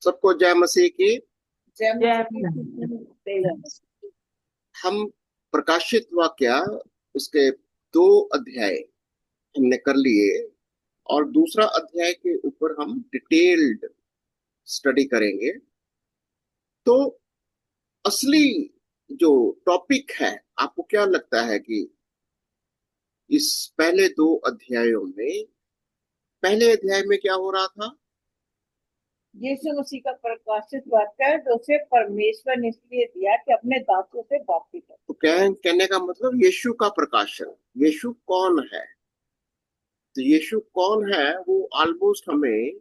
सबको जय मसीह की। जय जय मसीह। हम प्रकाशित वाक्य उसके 2 अध्याय हमने कर लिए और दूसरा अध्याय के ऊपर हम डिटेल्ड स्टडी करेंगे। तो असली जो टॉपिक है, आपको क्या लगता है कि इस पहले 2 अध्यायों में, पहले अध्याय में क्या हो रहा था? यीशु मसीह का प्रकाशित वाक्य जो उसे परमेश्वर ने इसलिए दिया कि अपने दासों से बातचीत करे। तो कहने का मतलब यीशु का प्रकाशन। यीशु कौन है? तो यीशु कौन है वो ऑलमोस्ट हमें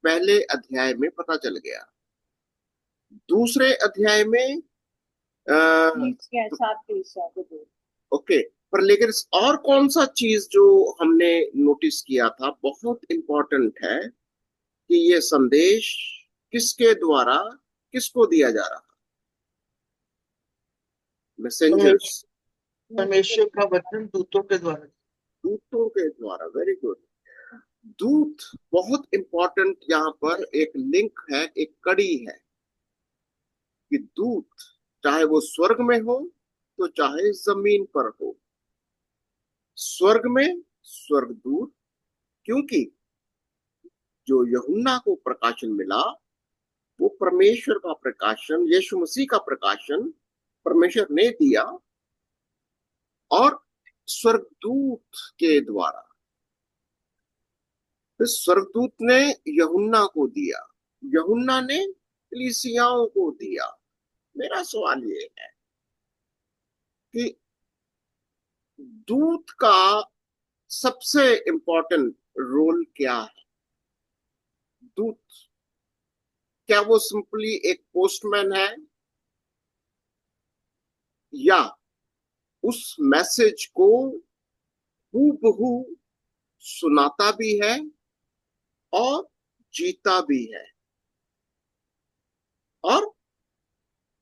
पहले अध्याय में पता चल गया। दूसरे अध्याय में तीस के साथ 30 को दो। ओके, पर लेकिन और कौन सा चीज जो हमने नोटिस किया था बहुत इंपॉर्टेंट है कि ये संदेश किसके द्वारा किसको दिया जा रहा? मैसेंजर्स, परमेश्वर परमेश्वर का वचन दूतों के द्वारा। दूतों के द्वारा। Very good. दूत बहुत इंपॉर्टेंट, यहाँ पर एक लिंक है, एक कड़ी है कि दूत चाहे वो स्वर्ग में हो तो चाहे जमीन पर हो। स्वर्ग में स्वर्गदूत, क्योंकि जो यूहन्ना को प्रकाशन मिला वो परमेश्वर का प्रकाशन, यीशु मसीह का प्रकाशन परमेश्वर ने दिया और स्वर्गदूत के द्वारा। फिर स्वर्गदूत ने यूहन्ना को दिया, यूहन्ना ने कलीसियाओं को दिया। मेरा सवाल ये है कि दूत का सबसे इंपॉर्टेंट रोल क्या है? दूत क्या वो सिंपली एक पोस्टमैन है, या उस मैसेज को हूबहू सुनाता भी है और जीता भी है? और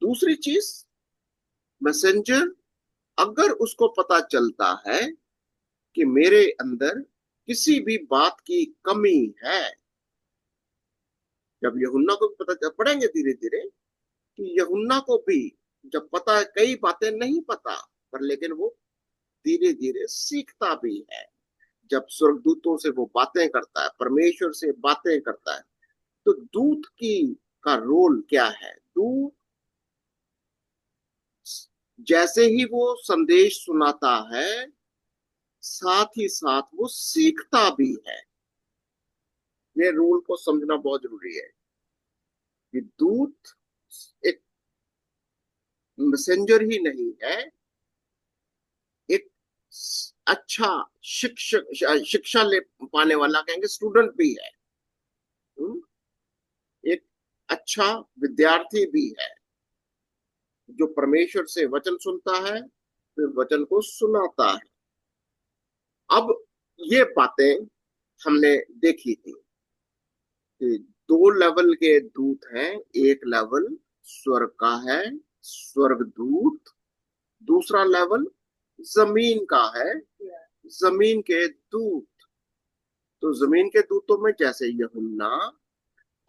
दूसरी चीज, मैसेंजर अगर उसको पता चलता है कि मेरे अंदर किसी भी बात की कमी है, जब यूहन्ना को भी पता पड़ेंगे धीरे धीरे कि यूहन्ना को भी जब पता है, कई बातें नहीं पता, पर लेकिन वो धीरे धीरे सीखता भी है। जब स्वर्गदूतों से वो बातें करता है, परमेश्वर से बातें करता है, तो दूत की का रोल क्या है? दूत जैसे ही वो संदेश सुनाता है, साथ ही साथ वो सीखता भी है। ये रूल को समझना बहुत जरूरी है कि दूत एक मैसेंजर ही नहीं है, एक अच्छा शिक्षक, शिक्षा ले पाने वाला, कहेंगे स्टूडेंट भी है। हम्म, एक अच्छा विद्यार्थी भी है जो परमेश्वर से वचन सुनता है, फिर वचन को सुनाता है। अब ये बातें हमने देखी थी कि 2 लेवल के दूत हैं। एक लेवल स्वर्ग का है, स्वर्गदूत। दूसरा लेवल जमीन का है, जमीन के दूत। तो जमीन के दूतों में जैसे यूहन्ना,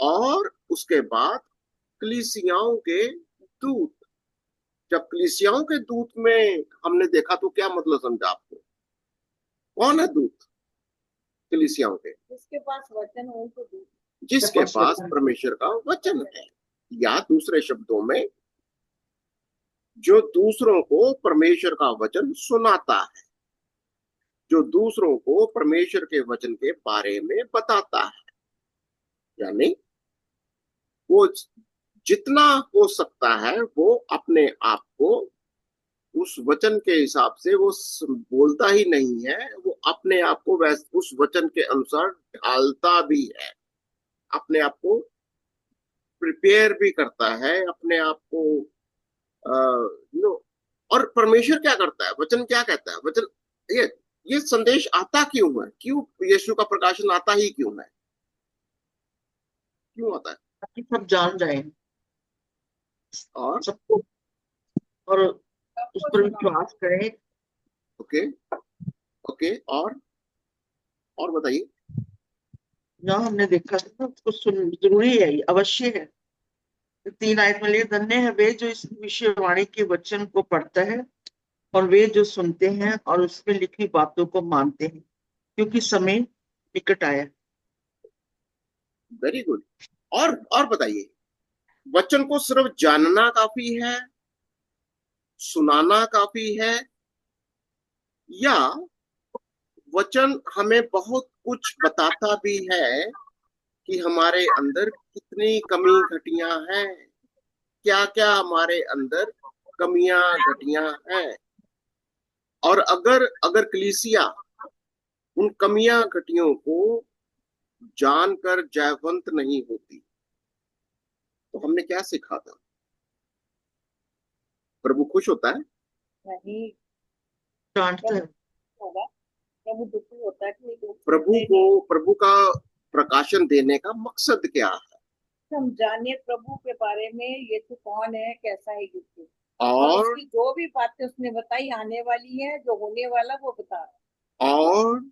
और उसके बाद कलीसियाओं के दूत। जब कलीसियाओं के दूत में हमने देखा तो क्या मतलब समझा आपको? कौन है दूत कलीसियाओं के? जिसके पास वचन हो तो दो। जिसके पास परमेश्वर का वचन है, या दूसरे शब्दों में जो दूसरों को परमेश्वर का वचन सुनाता है, जो दूसरों को परमेश्वर के वचन के बारे में बताता है। यानी वो जितना हो सकता है वो अपने आप को उस वचन के हिसाब से वो बोलता ही नहीं है, वो अपने आप को वैसे उस वचन के अनुसार ढालता भी है, अपने आप को प्रिपेयर भी करता है, अपने आप को नो। और परमेश्वर क्या करता है, वचन क्या कहता है? वचन ये ये संदेश आता क्यों है? क्यों यीशु का प्रकाशन आता ही क्यों है? क्यों आता है? ताकि सब जान जाएं, और सबको, और उस सबको पर सुना। विश्वास करें। ओके, ओके, और बताइए। जहाँ हमने देखा था ना, उसको सुन जरूरी है, ये अवश्य है। 3 आयत में लिए धन्य है वे जो इस विषयवाणी के वचन को पढ़ता है और वे जो सुनते हैं और उसमें लिखी बातों को मानते हैं, क्योंकि समय निकट आया। Very good. और बताइए, वचन को सिर्फ जानना काफी है, सुनाना काफी है, या वचन हमें बहुत कुछ बताता भी है कि हमारे अंदर कितनी कमी घटियां हैं, क्या क्या हमारे अंदर कमियां घटियां हैं। और अगर अगर कलीसिया उन कमियां घटियों को जानकर जयवंत नहीं होती तो हमने क्या सीखा था? प्रभु खुश होता है? नहीं, डांटता प्रभु है। होगा, प्रभु दुखी होता है कि ये लोग प्रभु सुनते को, नहीं। प्रभु का प्रकाशन देने का मकसद क्या है? हम जानिए प्रभु के बारे में, ये तो कौन है, कैसा है यीशु, और और उसकी जो भी बातें उसने बताई आने वाली है, जो होने वाला वो बता रहा और है।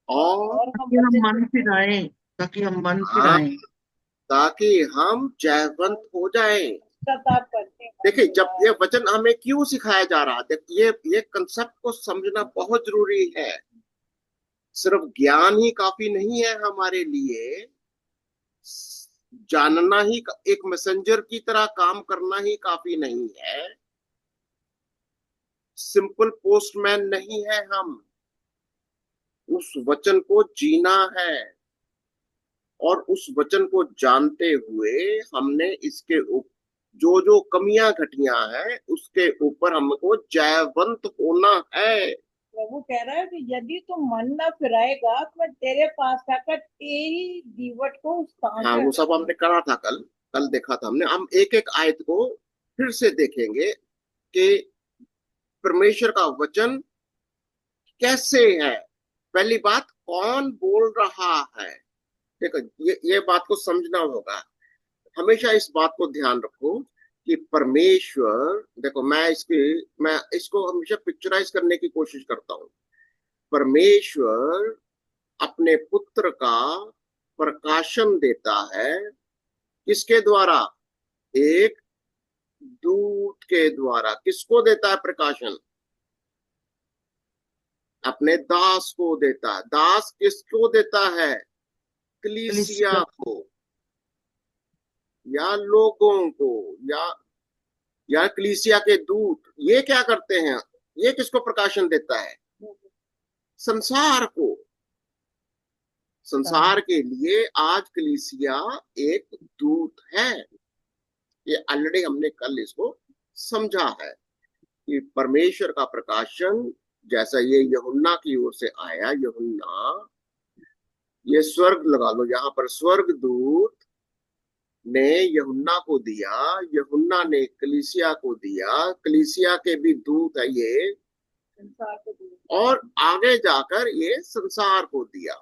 और और हम ताकि हम वचन मन सुनते हैं। फिराएं, ताकि हम मन हाँ, फिराएं। ताकि हम जयवंत हो जाएं। पश्चाताप करते हैं, मन देखिए, जब फिराए। ये वचन हमें क्यों सिखाया जा रहा है, ये कंसेप्ट को समझना बहुत जरूरी है। सिर्फ ज्ञान ही काफी नहीं है हमारे लिए, जानना ही, एक मैसेंजर की तरह काम करना ही काफी नहीं है। सिंपल पोस्टमैन नहीं है हम, उस वचन को जीना है। और उस वचन को जानते हुए हमने इसके जो जो कमियां घटियां हैं उसके ऊपर हमको जयवंत होना है। प्रभु कह रहा है कि यदि तू मन न फिराएगा तो मैं तेरे पास आकर तेरी दीवट को उस स्थान हाँ, से वो हटा सब हमने करा था कल, कल देखा था हमने। हम एक एक आयत को फिर से देखेंगे कि परमेश्वर का वचन कैसे है। पहली बात, कौन बोल रहा है? देखो, ये बात को समझना होगा। हमेशा इस बात को ध्यान रखो कि परमेश्वर, देखो मैं इसको हमेशा पिक्चराइज करने की कोशिश करता हूँ। परमेश्वर अपने पुत्र का प्रकाशन देता है, किसके द्वारा? एक दूत के द्वारा। किसको देता है प्रकाशन? अपने दास को देता है। दास किसको देता है? कलीसिया कलीसिया। को, या लोगों को, या कलीसिया के दूत। ये क्या करते हैं? ये किसको प्रकाशन देता है? संसार को। संसार के लिए आज कलीसिया एक दूत है। ये ऑलरेडी हमने कल इसको समझा है कि परमेश्वर का प्रकाशन, जैसा ये यूहन्ना की ओर से आया, यूहन्ना, ये स्वर्ग लगा लो, यहाँ पर स्वर्ग दूत ने यूहन्ना को दिया, यूहन्ना ने कलीसिया को दिया, कलीसिया के भी दूत है ये, संसार को दिया। और आगे जाकर ये संसार को दिया।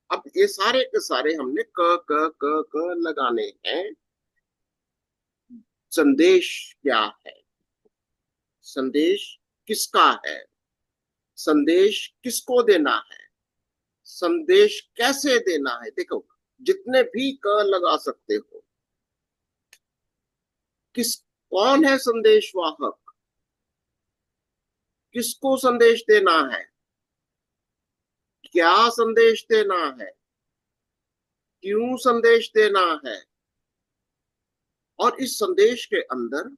अब ये सारे के सारे हमने क लगाने हैं। संदेश क्या है? संदेश किसका है? संदेश किसको देना है? संदेश कैसे देना है? देखो, जितने भी क लगा सकते हो, किस, कौन है संदेश वाहक? किसको संदेश देना है? क्या संदेश देना है? क्यों संदेश देना है? और इस संदेश के अंदर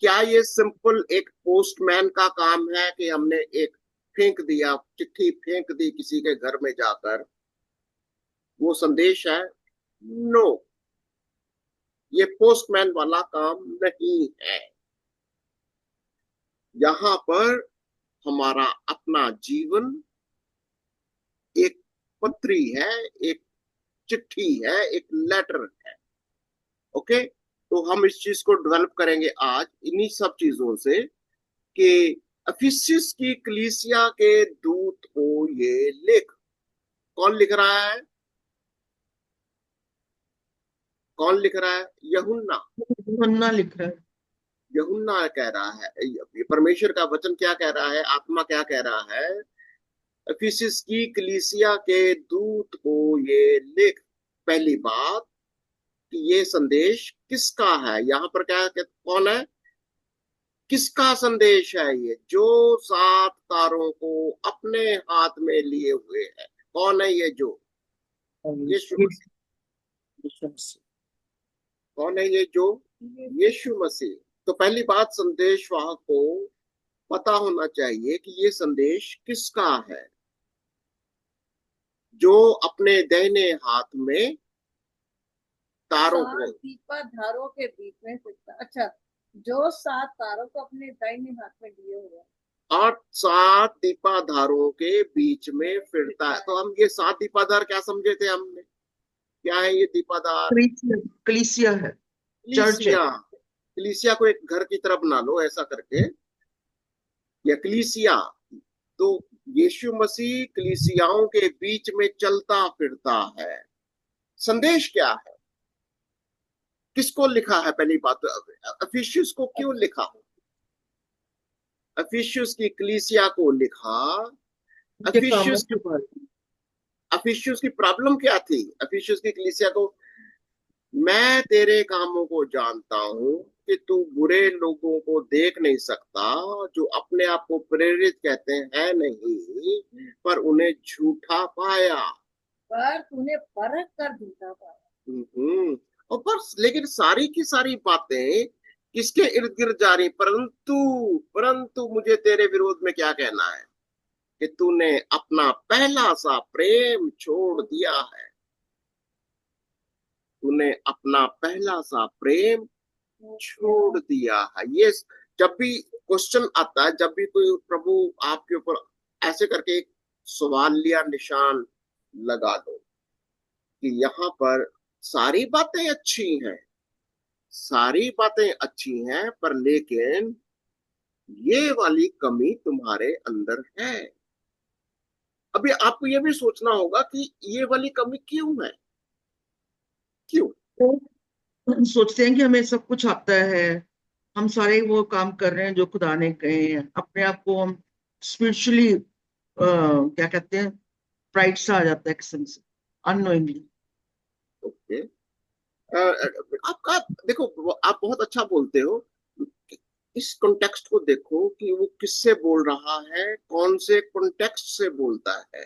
क्या ये सिंपल एक पोस्टमैन का काम है कि हमने एक फेंक दिया, चिट्ठी फेंक दी किसी के घर में जाकर, वो संदेश है? नो, ये पोस्टमैन वाला काम नहीं है। यहाँ पर हमारा अपना जीवन एक पत्री है, एक चिट्ठी है, एक लेटर है। ओके, तो हम इस चीज को डेवलप करेंगे आज इन्हीं सब चीजों से कि अफिसियस की कलीसिया के दूत को ये लिख। कौन लिख रहा है? कौन लिख रहा है? यूहन्ना। यूहन्ना लिख रहा है। यूहन्ना कह रहा है। परमेश्वर का वचन क्या कह रहा है? आत्मा क्या कह रहा है? इफिसियंस की कलीसिया के दूत को ये लिख। पहली बात कि ये संदेश किसका है, यहाँ पर कौन है, किसका संदेश है ये, जो 7 तारों को अपने हाथ में लिए हुए है। कौन है ये जो, यीशु ये मसीह। विश्वास। कौन है ये जो, यीशु मसीह। तो पहली बात, संदेश वाहक को पता होना चाहिए कि ये संदेश किसका है, जो अपने दाहिने हाथ में तारों को, 7 दीपदारों के बीच में फिरता। अच्छा, जो 7 तारों को अपने दाहिने हाथ में लिए हुए हैं। 7 दीपाधारों के बीच में फिरता है। तो हम ये 7 दीपाधार क्या समझे थे हमने, क्या है ये दीपाधार, कलीसिया कलीसिया है, चर्च है। कलीसिया। कलीसिया को एक घर की तरह बना लो ऐसा करके, या कलीसिया। तो यीशु मसीह कलीसियाओं के बीच में चलता फिरता है। संदेश क्या है, किसको लिखा है, पहली बात अफिशियस को क्यों लिखा, अफिशियस की कलीसिया को लिखा। उनके कामों अफिशियस के बारे में। अफिशियस की प्रॉब्लम क्या थी, अफिशियस की कलीसिया को, मैं तेरे कामों को जानता हूं कि तू बुरे लोगों को देख नहीं सकता, जो अपने आप को प्रेरित कहते हैं नहीं, पर उन्हें झूठा पाया। पर तूने परख कर झूठा पाया। और पर लेकिन सारी की सारी बातें किसके इर्द गिर्द जा रही, परंतु परंतु मुझे तेरे विरोध में क्या कहना है, कि तूने अपना पहला सा प्रेम छोड़ दिया है। तूने अपना पहला सा प्रेम छोड़ दिया है। ये जब भी क्वेश्चन आता है, जब भी कोई प्रभु आपके ऊपर ऐसे करके एक सवाल लिया निशान लगा दो कि यहाँ पर सारी बातें अच्छी हैं, सारी बातें अच्छी हैं, पर लेकिन ये वाली कमी तुम्हारे अंदर है। अभी आपको ये भी सोचना होगा कि ये वाली कमी क्यों है, क्यों। तो हम सोचते हैं कि हमें सब कुछ आता है, हम सारे वो काम कर रहे हैं जो खुदा ने कहे हैं, अपने आप को हम स्पिरिचुअली क्या कहते हैं, प्राइड सा आ जाता है किस्म से, अननोइंगली। ओके, आपका देखो, आप बहुत अच्छा बोलते हो। इस कॉन्टेक्स्ट को देखो कि वो किससे बोल रहा है, कौन से कॉन्टेक्स्ट से बोलता है।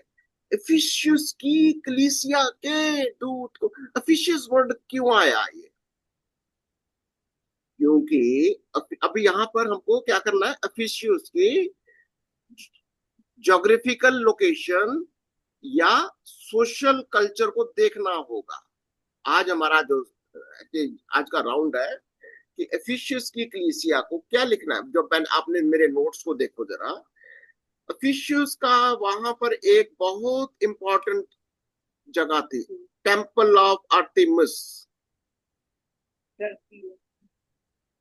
एफिशियस की कलीसिया के दूत को, एफिशियस वर्ड क्यों आया ये, क्योंकि अभी यहाँ पर हमको क्या करना है, एफिशियस की ज्योग्राफिकल लोकेशन या सोशल कल्चर को देखना होगा। आज हमारा जो आज का राउंड है कि एफिशियस की कलीसिया को क्या लिखना है। जब मैंने, आपने मेरे नोट्स को देखो जरा, एफिशियस का वहां पर एक बहुत इंपॉर्टेंट जगह थी, temple of Artemis.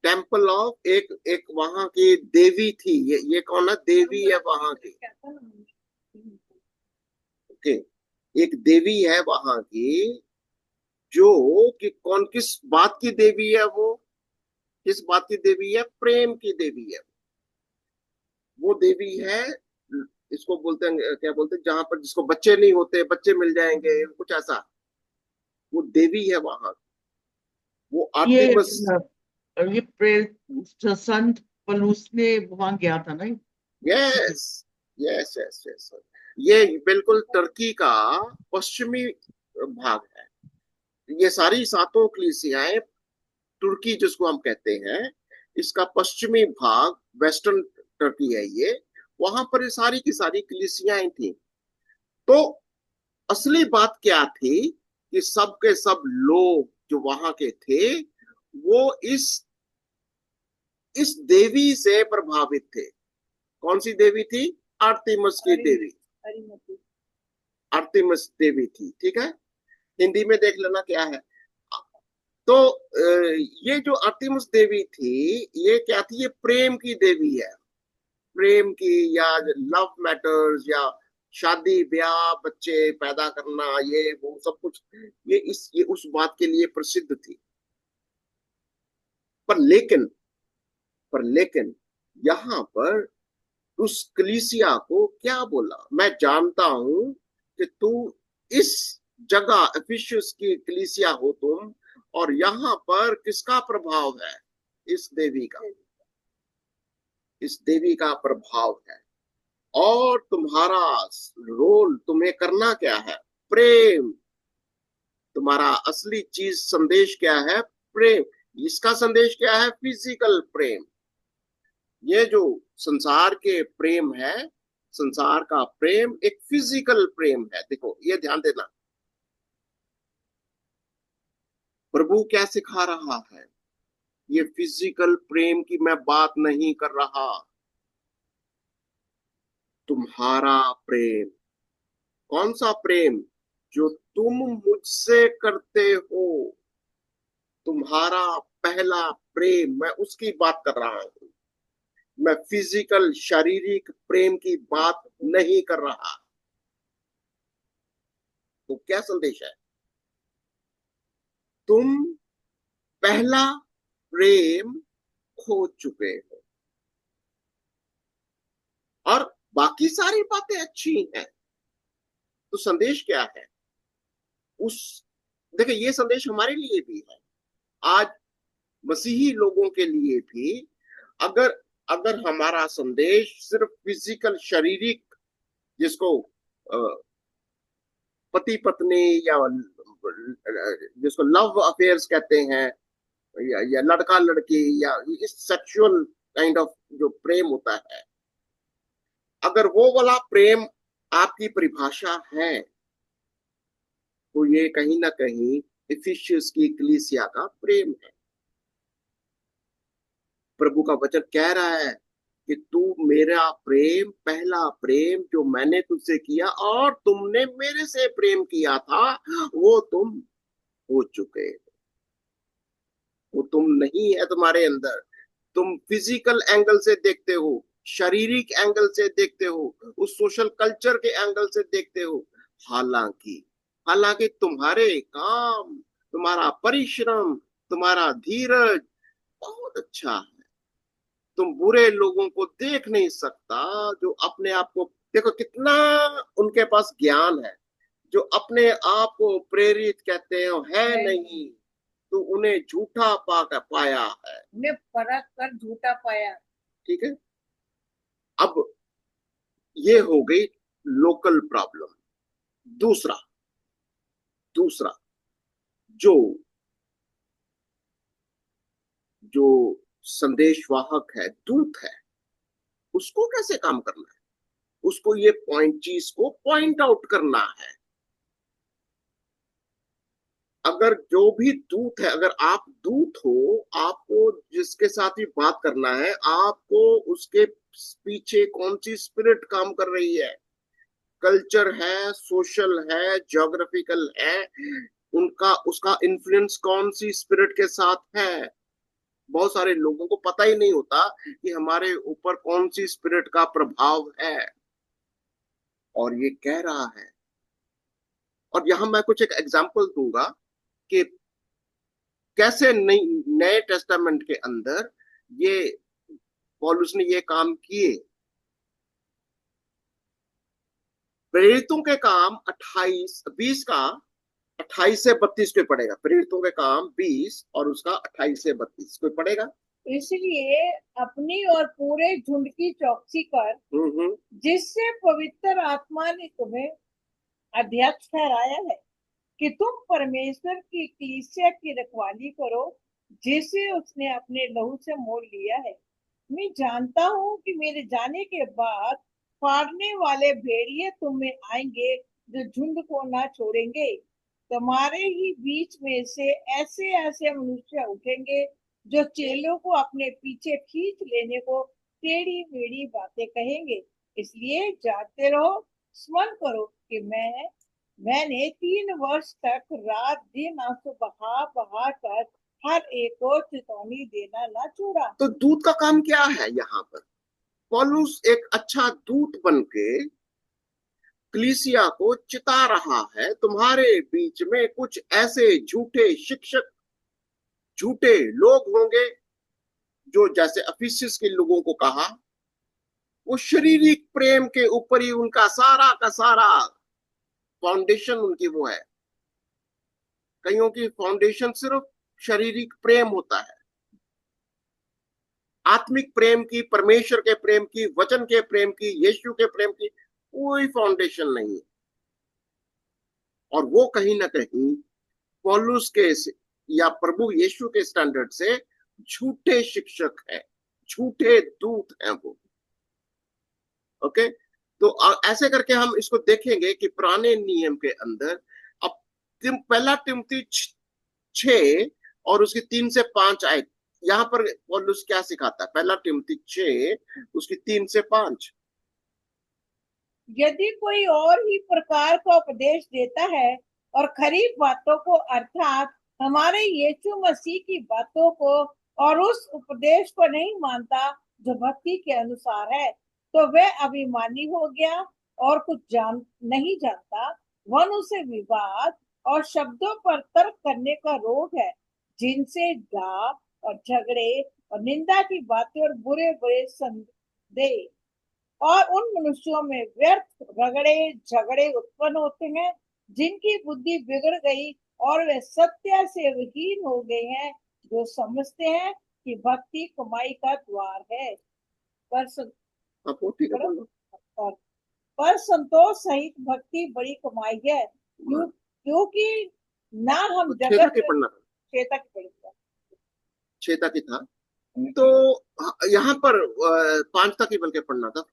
Temple of एक एक वहां की देवी थी, ये कौन है, देवी है वहां की। ओके, एक देवी है वहां की, जो कि कौन, किस बात की देवी है वो, किस बात की देवी है, प्रेम की देवी है। वो देवी है, इसको बोलते हैं, क्या बोलते हैं, जहां पर जिसको बच्चे नहीं होते, बच्चे मिल जाएंगे, कुछ ऐसा, वो देवी है वहां, वो ये आर्टिमस। ये संत पलूस ने वहां गया था ना, यस यस यस यस, ये बिल्कुल टर्की का पश्चिमी भाग है। ये सारी 7 कलीसियाएं, तुर्की जिसको हम कहते हैं, इसका पश्चिमी भाग, वेस्टर्न टर्की है ये, वहां पर ये सारी की सारी कलीसियाएं थी। तो असली बात क्या थी कि सब के सब लोग जो वहां के थे, वो इस देवी से प्रभावित थे। कौन सी देवी थी, आर्तिमस की देवी, आर्तिमस देवी थी, ठीक है। हिंदी में देख लेना क्या है। तो ये जो आर्तिमस देवी थी, ये क्या थी, ये प्रेम की देवी है, प्रेम की, या लव मैटर्स, या शादी ब्याह बच्चे पैदा करना, ये वो सब कुछ, ये उस बात के लिए प्रसिद्ध थी। पर लेकिन यहाँ पर उस कलीसिया को क्या बोला, मैं जानता हूं कि तू इस जगह एफिसुस की कलीसिया हो तुम, और यहां पर किसका प्रभाव है, इस देवी का, इस देवी का प्रभाव है। और तुम्हारा रोल, तुम्हें करना क्या है, प्रेम। तुम्हारा असली चीज संदेश क्या है, प्रेम। इसका संदेश क्या है, फिजिकल प्रेम। ये जो संसार के प्रेम है, संसार का प्रेम एक फिजिकल प्रेम है। देखो ये ध्यान देना, प्रभु क्या सिखा रहा है, ये फिजिकल प्रेम की मैं बात नहीं कर रहा। तुम्हारा प्रेम, कौन सा प्रेम, जो तुम मुझसे करते हो, तुम्हारा पहला प्रेम, मैं उसकी बात कर रहा हूं। मैं फिजिकल शारीरिक प्रेम की बात नहीं कर रहा। तो क्या संदेश है, तुम पहला प्रेम खो चुके हो। और बाकी सारी बातें अच्छी हैं, तो संदेश क्या है उस, देखिए ये संदेश हमारे लिए भी है, आज मसीही लोगों के लिए भी। अगर अगर हमारा संदेश सिर्फ फिजिकल शारीरिक, जिसको पति पत्नी या जिसको लव अफेयर्स कहते हैं, या लड़का लड़की, या इस सेक्सुअल काइंड ऑफ जो प्रेम होता है, अगर वो वाला प्रेम आपकी परिभाषा है, तो ये कहीं ना कहीं इफिसियंस की कलीसिया का प्रेम है। प्रभु का वचन कह रहा है कि तू मेरा प्रेम, पहला प्रेम जो मैंने तुझसे किया और तुमने मेरे से प्रेम किया था, वो तुम हो चुके, वो तुम नहीं है तुम्हारे अंदर। तुम फिजिकल एंगल से देखते हो, शारीरिक एंगल से देखते हो, उस सोशल कल्चर के एंगल से देखते हो। हालांकि हालांकि तुम्हारे काम, तुम्हारा परिश्रम, तुम्हारा धीरज बहुत अच्छा है। तुम बुरे लोगों को देख नहीं सकता, जो अपने आप को, देखो कितना उनके पास ज्ञान है, जो अपने आप को प्रेरित कहते हो है नहीं, तो उन्हें झूठा पाया है। उन्हें परख कर झूठा पाया। ठीक है, अब ये हो गई लोकल प्रॉब्लम। दूसरा दूसरा जो जो संदेशवाहक है, दूत है, उसको कैसे काम करना है, उसको ये पॉइंट, चीज को पॉइंट आउट करना है। अगर जो भी दूत है, अगर आप दूत हो, आपको जिसके साथ भी बात करना है, आपको उसके पीछे कौन सी स्पिरिट काम कर रही है, कल्चर है, सोशल है, ज्योग्राफिकल है, उनका उसका इन्फ्लुएंस कौन सी स्पिरिट के साथ है। बहुत सारे लोगों को पता ही नहीं होता कि हमारे ऊपर कौन सी स्पिरिट का प्रभाव है, और ये कह रहा है। और यहां मैं कुछ एक एग्जांपल दूंगा कि कैसे नए टेस्टामेंट के अंदर ये पौलुस ने ये काम किए। प्रेरितों के काम 28-20 का 28 से 32 को पड़ेगा। प्रेरितों के काम 20 और उसका 28 से 32 को पड़ेगा। इसलिए अपनी और पूरे झुंड की चौकसी कर, जिससे पवित्र आत्मा ने तुम्हें अध्यक्ष ठहराया है, कि तुम परमेश्वर की कलीसिया की रखवाली करो, जिसे उसने अपने लहू से मोल लिया है। मैं जानता हूँ कि मेरे जाने के बाद फाड़ने वाले भेड़िए तुम में आएंगे, जो झुंड को ना छोड़ेंगे। तुम्हारे ही बीच में से ऐसे ऐसे मनुष्य उठेंगे, जो चेलों को अपने पीछे खींच लेने को टेढ़ी मेढ़ी बातें कहेंगे। इसलिए जाते रहो, स्मरण करो कि मैंने 3 वर्ष तक रात दिन आंसू बहा बहा कर हर एक को चेतावनी देना ना छोड़ा। तो दूत का काम क्या है यहाँ पर? पौलुस एक अच्छा दूत बन के कलीसिया को चिता रहा है, तुम्हारे बीच में कुछ ऐसे झूठे शिक्षक, झूठे लोग होंगे, जो जैसे अफिसियस के लोगों को कहा, वो शारीरिक प्रेम के ऊपर ही उनका सारा का सारा फाउंडेशन उनकी वो है। कईयों की फाउंडेशन सिर्फ शारीरिक प्रेम होता है, आत्मिक प्रेम की, परमेश्वर के प्रेम की, वचन के प्रेम की, यीशु के प्रेम की कोई फाउंडेशन नहीं है। और वो कहीं ना कहीं पौलुस के या प्रभु यीशु के स्टैंडर्ड से झूठे शिक्षक है, झूठे दूत हैं वो। ओके, तो ऐसे करके हम इसको देखेंगे कि पुराने नियम के अंदर अब पहला तिमोथी 6 और उसकी 3 से 5 आए, यहाँ पर पौलुस क्या सिखाता है? पहला तिमोथी 6 उसकी 3 से 5। यदि कोई और ही प्रकार का उपदेश देता है और खरी बातों को अर्थात हमारे यीशु मसीह की बातों को और उस उपदेश को नहीं मानता जो भक्ति के अनुसार है, तो वह अभिमानी हो गया और कुछ नहीं जानता। मनुष्य विवाद और शब्दों पर तर्क करने का रोग है, जिनसे गाप और झगड़े और निंदा की बातें और बुरे बुरे संदेह और उन मनुष्यों में व्यर्थ रगड़े झगड़े उत्पन्न होते हैं, जिनकी बुद्धि बिगड़ गई और वे सत्य से विहीन हो गए हैं, जो समझते हैं कि भक्ति कमाई का द्वार है, पर संतोष सहित भक्ति बड़ी कमाई है, क्योंकि ना हम जगत के पढ़ना, 6 तक ही था, तो यहाँ पर 5 तक ही बल्कि पढ़ना था।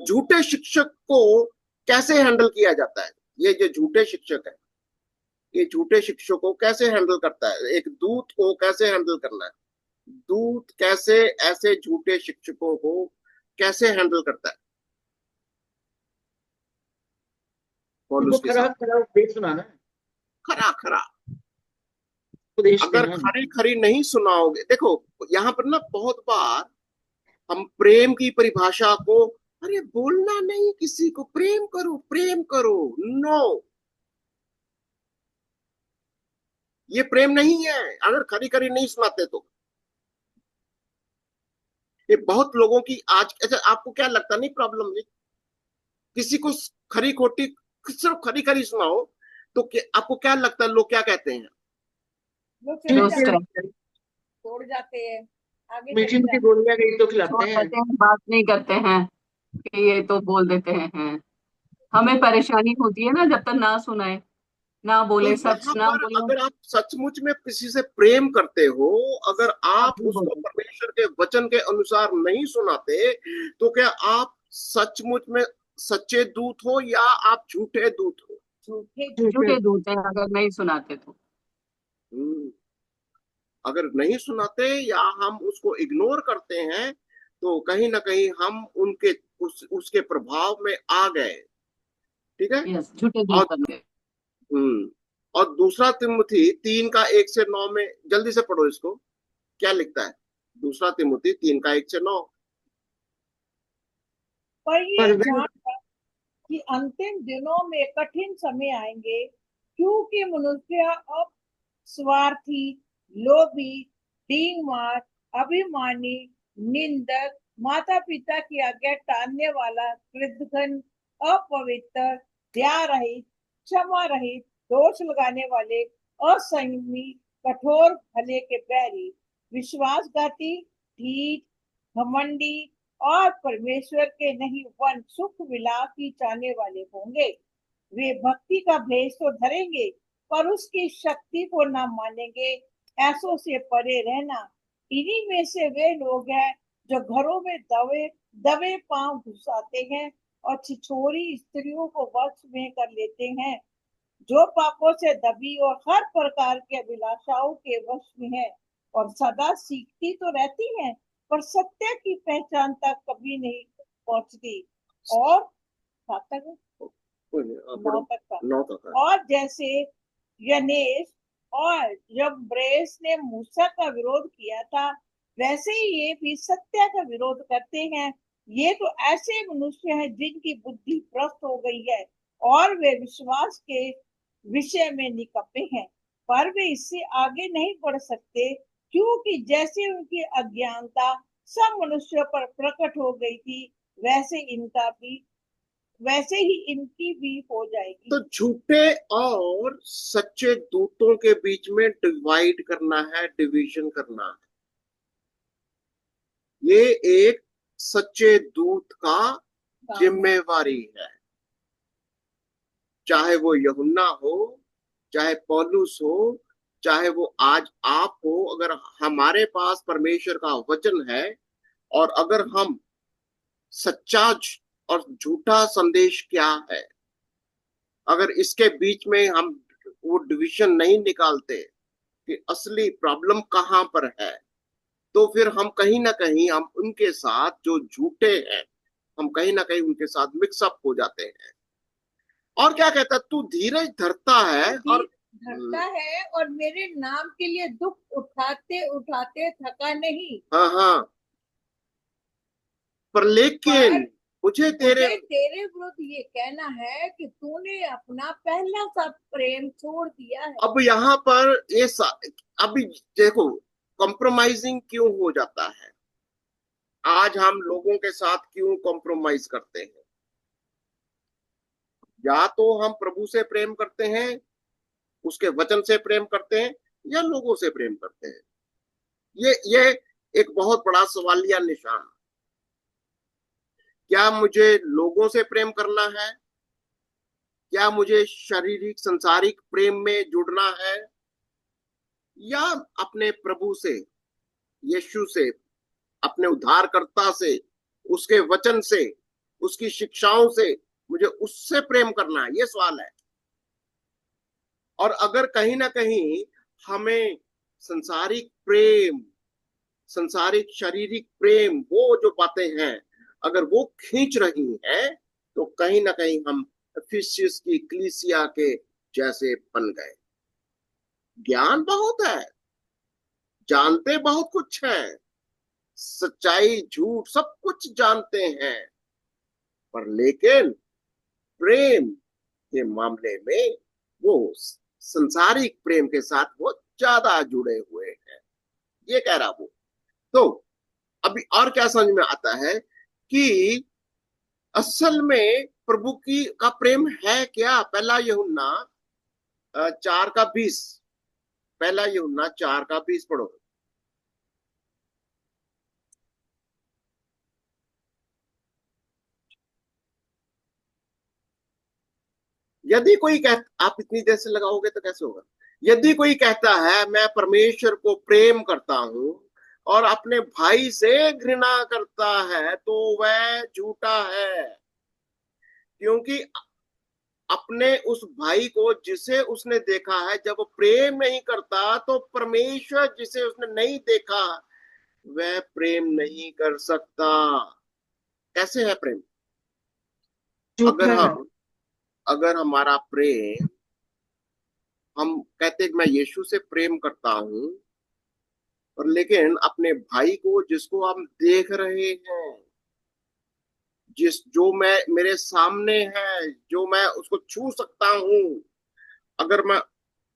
झूठे शिक्षक को कैसे हैंडल किया जाता है? ये जो झूठे शिक्षक है, ये झूठे शिक्षक को कैसे हैंडल करता है? एक दूत को कैसे हैंडल करना है? दूत कैसे ऐसे झूठे शिक्षकों को कैसे हैंडल करता है? खरा खरा उपदेश सुनाना, खरा खरा। अगर खरी खरी नहीं सुनाओगे, देखो यहाँ पर ना बहुत बार हम प्रेम की परिभाषा को, अरे बोलना नहीं किसी को, प्रेम करो प्रेम करो, नो, ये प्रेम नहीं है अगर खरी खरी नहीं सुनाते तो। ये बहुत लोगों की आज, अच्छा आपको क्या लगता नहीं प्रॉब्लम है? किसी को खरी खोटी सिर्फ खरी खरी सुनाओ तो आपको क्या लगता है लोग क्या कहते हैं? छोड़ जाते हैं, आगे मीठी मीठी गोलियां गई तो खिलाते हैं, बात नहीं करते हैं कि ये तो बोल देते हैं। हमें परेशानी होती है ना जब तक ना सुनाए, ना बोले, तो सच ना बोले। अगर आप सचमुच में किसी से प्रेम करते हो, अगर आप उसको परमेश्वर के वचन के अनुसार नहीं सुनाते, तो क्या आप सचमुच में सच्चे दूत हो या आप झूठे दूत हो? झूठे दूत हैं अगर नहीं सुनाते तो। अगर नहीं सुनाते या हम उसको इग्नोर करते हैं तो कहीं ना कहीं हम उनके उसके प्रभाव में आ गए। ठीक है, झूठे दूत बन गए। और दूसरा तिमुथी 3 का 1 से 9 में, जल्दी से पढ़ो इसको, क्या लिखता है? दूसरा तिमुथी 3 का 1 से 9। पर ये जानकर कि अंतिम दिनों में कठिन समय आएंगे, क्योंकि मनुष्य अब स्वार्थी, लोभी, डींगमार, अभिमानी, निंदक, माता पिता की आज्ञा टालने वाला, कृतघ्न, अपवित्र, दया रहित, क्षमा रहित, दोष लगाने वाले, असंयमी, कठोर, भले के बैरी, विश्वासघाती, ढीठ, घमंडी और परमेश्वर के नहीं वन सुख विलास की चाहने वाले होंगे। वे भक्ति का भेष तो धरेंगे पर उसकी शक्ति को न मानेंगे। ऐसों से परे रहना। इन्हीं में से वे लोग हैं जो घरों में दबे पांव घुसाते हैं और छिछोरी स्त्रियों को वश में कर लेते हैं, जो पापों से दबी और हर प्रकार के अभिलाषाओं के वश में है, और सदा सीखती तो रहती हैं पर सत्य की पहचान तक कभी नहीं पहुंचती। और और जैसे यनेस और यम्ब्रेस ने मूसा का विरोध किया था, वैसे ही ये भी सत्य का विरोध करते हैं। ये तो ऐसे मनुष्य हैं जिनकी बुद्धि भ्रष्ट हो गई है और वे विश्वास के विषय में निकपे हैं, पर वे इससे आगे नहीं बढ़ सकते, क्योंकि जैसे उनकी अज्ञानता सब मनुष्यों पर प्रकट हो गई थी, वैसे ही इनकी भी हो जाएगी। तो झूठे और सच्चे दूतों के बीच में डिवाइड करना है, डिवीजन करना है। ये एक सच्चे दूत का जिम्मेवारी है। चाहे वो यूहन्ना हो, चाहे पौलुस हो, चाहे वो आज आप हो, अगर हमारे पास परमेश्वर का वचन है और अगर हम सच्चा और झूठा संदेश क्या है, अगर इसके बीच में हम वो डिवीजन नहीं निकालते कि असली प्रॉब्लम कहाँ पर है, तो फिर हम कहीं ना कहीं हम उनके साथ जो झूठे हैं, हम कहीं ना कहीं उनके साथ मिक्सअप हो जाते हैं। और क्या कहता, तू धीरज धरता है और मेरे नाम के लिए दुख उठाते उठाते थका नहीं। हाँ हाँ, पर लेकिन मुझे तेरे विरुद्ध ये कहना है कि तूने अपना पहला सा प्रेम छोड़ दिया है। अब यहाँ पर ये अभी देखो कॉम्प्रोमाइजिंग क्यों हो जाता है, आज हम लोगों के साथ क्यों कॉम्प्रोमाइज करते हैं। या तो हम प्रभु से प्रेम करते हैं, उसके वचन से प्रेम करते हैं, या लोगों से प्रेम करते हैं। ये एक बहुत बड़ा सवालिया निशान। क्या मुझे लोगों से प्रेम करना है, क्या मुझे शारीरिक संसारिक प्रेम में जुड़ना है, या अपने प्रभु से, यीशु से, अपने उद्धारकर्ता से, उसके वचन से, उसकी शिक्षाओं से मुझे उससे प्रेम करना है, ये सवाल है। और अगर कहीं ना कहीं हमें संसारिक प्रेम, संसारिक शारीरिक प्रेम, वो जो बातें हैं अगर वो खींच रही हैं, तो कहीं ना कहीं हम एफिसियंस की कलीसिया के जैसे बन गए। ज्ञान बहुत है, जानते बहुत कुछ है, सच्चाई झूठ सब कुछ जानते हैं, पर लेकिन प्रेम के मामले में वो संसारिक प्रेम के साथ वो ज्यादा जुड़े हुए हैं, ये कह रहा वो। तो अभी और क्या समझ में आता है कि असल में प्रभु की का प्रेम है क्या। पहला यूहन्ना 4:20, पहला यूहन्ना 4:20 पढ़ो। यदि कोई आप इतनी देर से लगाओगे तो कैसे होगा। यदि कोई कहता है मैं परमेश्वर को प्रेम करता हूं और अपने भाई से घृणा करता है, तो वह झूठा है, क्योंकि अपने उस भाई को जिसे उसने देखा है जब प्रेम नहीं करता, तो परमेश्वर जिसे उसने नहीं देखा वह प्रेम नहीं कर सकता। कैसे है प्रेम। अगर हमारा प्रेम, हम कहते हैं कि मैं यीशु से प्रेम करता हूं, और लेकिन अपने भाई को जिसको हम देख रहे हैं, जो मैं मेरे सामने है, जो मैं उसको छू सकता हूं, अगर मैं,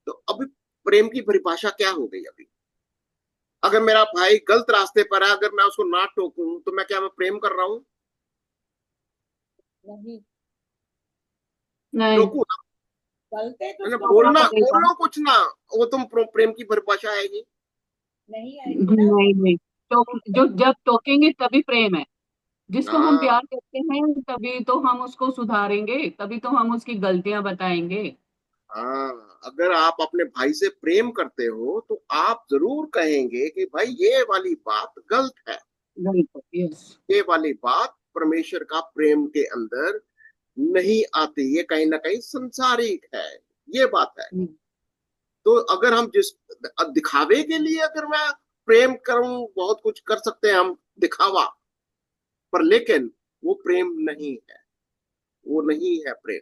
तो अभी प्रेम की परिभाषा क्या हो गई। अभी अगर मेरा भाई गलत रास्ते पर है, अगर मैं उसको ना टोकूं, तो मैं प्रेम कर रहा हूं। नहीं टोकू ना, बोलना कुछ ना, वो तुम प्रेम की परिभाषा आएगी। नहीं तो जो जब टोकेंगे तभी प्रेम है। जिसको हम प्यार करते हैं तभी तो हम उसको सुधारेंगे, तभी तो हम उसकी गलतियां बताएंगे। हाँ, अगर आप अपने भाई से प्रेम करते हो तो आप जरूर कहेंगे कि भाई ये वाली बात गलत है, ये वाली बात परमेश्वर का प्रेम के अंदर नहीं आती, ये कहीं ना कहीं संसारिक है, ये बात है। तो अगर हम जिस दिखावे के लिए अगर मैं प्रेम करूं, बहुत कुछ कर सकते हैं हम दिखावा, पर लेकिन वो प्रेम नहीं है, वो नहीं है प्रेम।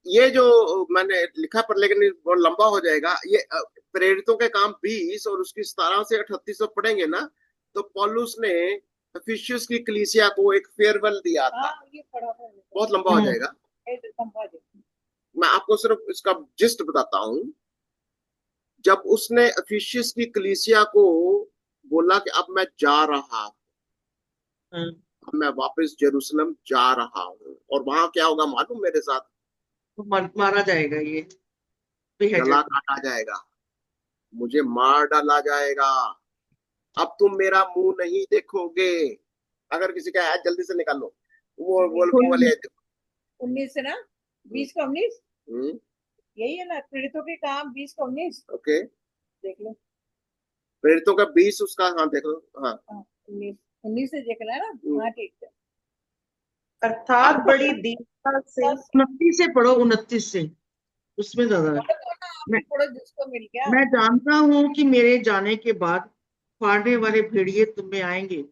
ये जो मैंने लिखा, पर लेकिन बहुत लंबा हो जाएगा। ये प्रेरितों के काम 20 और उसकी 17 से 38 पढ़ेंगे ना, तो पौलुस ने एफिसियंस की कलीसिया को एक फेयरवेल दिया था। ये बहुत लंबा हो जाएगा, मैं आपको सिर्फ इसका जिस्ट बताता हूं। जब उसने एफिसियंस की कलीसिया को बोला कि अब मैं जा रहा हूं, हाँ, मैं वापस जेरूसलम जा रहा हूँ, और वहां क्या होगा मालूम मेरे साथ? तो मारा जाएगा ये, गला beheaded। काटा जाएगा, मुझे मार डाला जाएगा। अब तुम मेरा मुंह नहीं देखोगे। अगर किसी का है जल्दी से निकाल लो, वो वाले है। 19 है ना, 20 का 19, हम्म, यही है ना पीड़ितों के काम, 20 का 19 ओके। देख लो। प्रेरितों का 20 उसका, हाँ देख लो, हाँ। हाँ 19, 19 से देखना है ना, हाँ ठीक है। अर्थात अब बड़ी दीनता से, बस 29 से पढ़ो, 29 से, उसमें ज्यादा है। पढ़ो तो ना, आप मैं भी पढ़ो जिसको मिल गया। मैं जानता हूं कि मेरे जाने के बाद फाड़ने वाले भेड़िए तुम में आएंगे,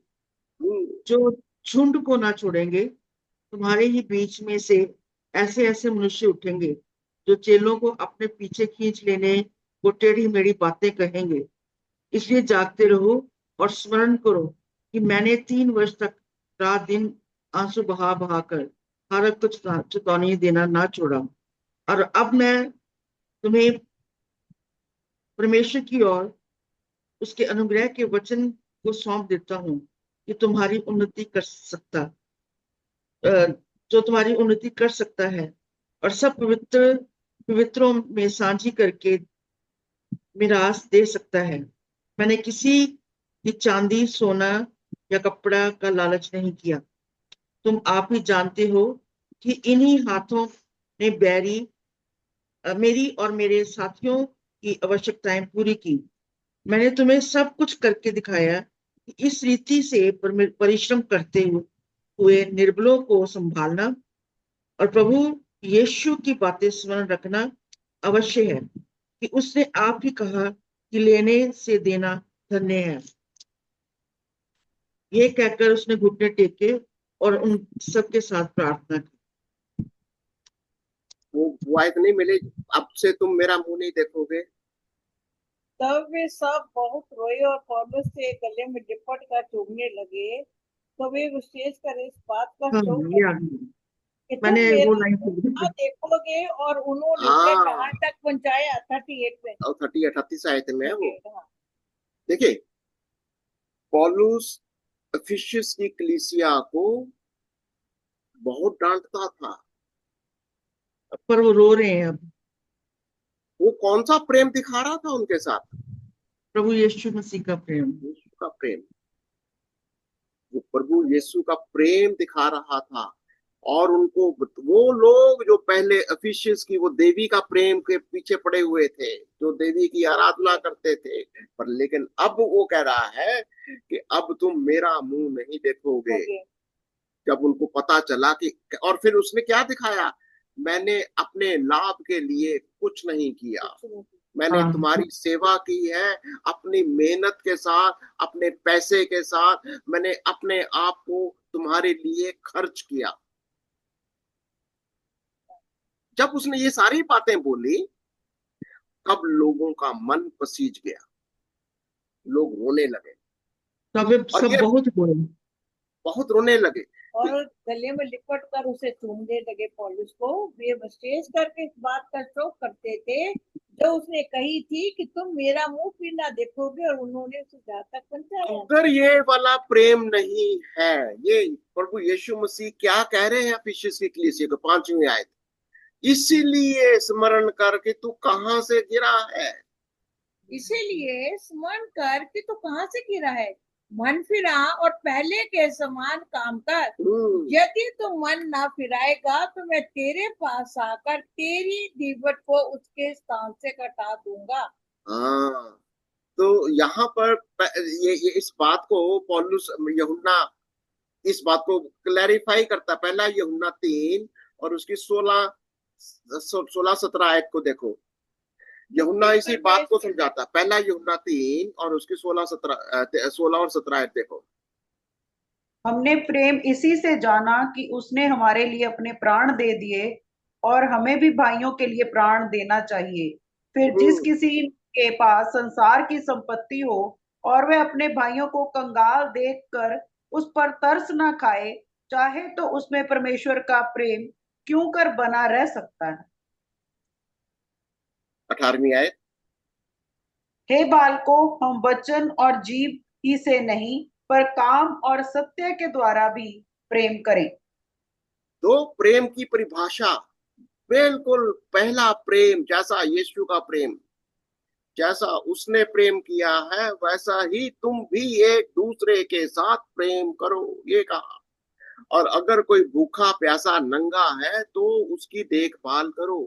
जो झुंड को ना छोड़ेंगे। तुम्हारे ही बीच में से ऐसे ऐसे मनुष्य उठेंगे, जो चेलों को अपने पीछे खींच लेने को टेढ़ी मेढ़ी बातें कहेंगे। इसलिए जागते रहो और स्मरण करो कि मैंने 3 वर्ष तक रात दिन आंसू बहा बहा कर हारत को चेतावनी देना ना छोड़ा। और अब मैं तुम्हें परमेश्वर की ओर उसके अनुग्रह के वचन को सौंप देता हूँ, कि तुम्हारी उन्नति कर सकता जो तुम्हारी उन्नति कर सकता है, और सब पवित्रों में साझी करके मिरास दे सकता है। मैंने किसी की चांदी, सोना या कपड़ा का लालच नहीं किया। तुम आप ही जानते हो कि इन्हीं हाथों ने मेरी और मेरे साथियों की आवश्यकताएं पूरी की। मैंने तुम्हें सब कुछ करके दिखाया कि इस रीति से परिश्रम करते हुए निर्बलों को संभालना और प्रभु यीशु की बातें स्मरण रखना अवश्य है, कि उसने आप ही कहा कि लेने से देना धन्य है। ये कहकर उसने घुटने टेके और उन सबके साथ प्रार्थना की। वो आयत नहीं मिली, अब से तुम मेरा मुंह नहीं देखोगे। तब वे सब बहुत रोए और पौलुस से गले में लिपट कर चूमने लगे। तो वे विशेष कर इस बात का हाँ, शोक ये आ करते गई। कि तुम मैंने वो मेरा लाइन मुंह देखोगे। और उन्होंने उसे कहाँ हाँ, तक पहुंचाया, 38 में। और 38 आयत में है वो। 38, हाँ। देखिए, पौलुस इफिसियंस की कलीसिया को बहुत डांटता था। पर वो रो रहे हैं अब। वो कौन सा प्रेम दिखा रहा था उनके साथ? प्रभु यीशु मसीह का प्रेम। यीशु का प्रेम। वो प्रभु यीशु का प्रेम दिखा रहा था। और उनको, वो लोग जो पहले इफिसियंस की वो देवी का प्रेम के पीछे पड़े हुए थे, जो देवी की आराधना करते थे, पर लेकिन अब वो कह रहा है कि अब तुम मेरा मुंह नहीं देखोगे। ओके। जब उनको पता चला कि, और फिर उसने क्या दिखाया? मैंने अपने लाभ के लिए कुछ नहीं किया, मैंने हाँ, तुम्हारी सेवा की है अपनी मेहनत के साथ, अपने पैसे के साथ, मैंने अपने आप को तुम्हारे लिए खर्च किया। जब उसने ये सारी बातें बोली, तब लोगों का मन पसीज गया, लोग रोने लगे। सब और सब ये बहुत रोए। बहुत रोने लगे। और गले में लिपट कर उसे चूमने लगे पौलुस को। वे विशेष करके इस बात का शोक करते थे जो उसने कही थी कि तुम मेरा मुंह भी ना देखोगे। और उन्होंने उसे जहाँ तक पहुंचाया। अगर ये वाला प्रेम नहीं है, ये प्रभु यीशु मसीह क्या कह रहे हैं इफिसियंस की कलीसिया को, 5वीं आयत, इसीलिए स्मरण करके तू कहां से गिरा है। इसीलिए स्मरण कर कि तू कहाँ से गिरा है, मन फिरा और पहले के समान काम कर। यदि तू मन ना फिराएगा तो मैं तेरे पास आकर तेरी दीवट को उसके स्थान से हटा दूंगा। हाँ, तो यहाँ पर ये इस बात को पौलुस, यूहन्ना इस बात को क्लैरिफाई करता। पहला यूहन्ना 3 और उसकी 16-17 आयत को देखो। यूहन्ना इसी बात को समझाता। पहला यूहन्ना 3 और उसकी 16 और 17 आयत देखो। हमने प्रेम इसी से जाना कि उसने हमारे लिए अपने प्राण दे दिए, और हमें भी भाइयों के लिए प्राण देना चाहिए। फिर जिस किसी के पास संसार की संपत्ति हो और वह अपने भाइयों को कंगाल देखकर उस पर तरस ना खाए, चाहे तो उसमें परमेश्वर का प्रेम क्यों कर बना रह सकता है। 18वीं आयत। हे बालकों, हम वचन और जीव ही से नहीं पर काम और सत्य के द्वारा भी प्रेम करें। तो प्रेम की परिभाषा, बिल्कुल पहला प्रेम, जैसा यीशु का प्रेम, जैसा उसने प्रेम किया है वैसा ही तुम भी एक दूसरे के साथ प्रेम करो, ये कहा। और अगर कोई भूखा प्यासा नंगा है तो उसकी देखभाल करो।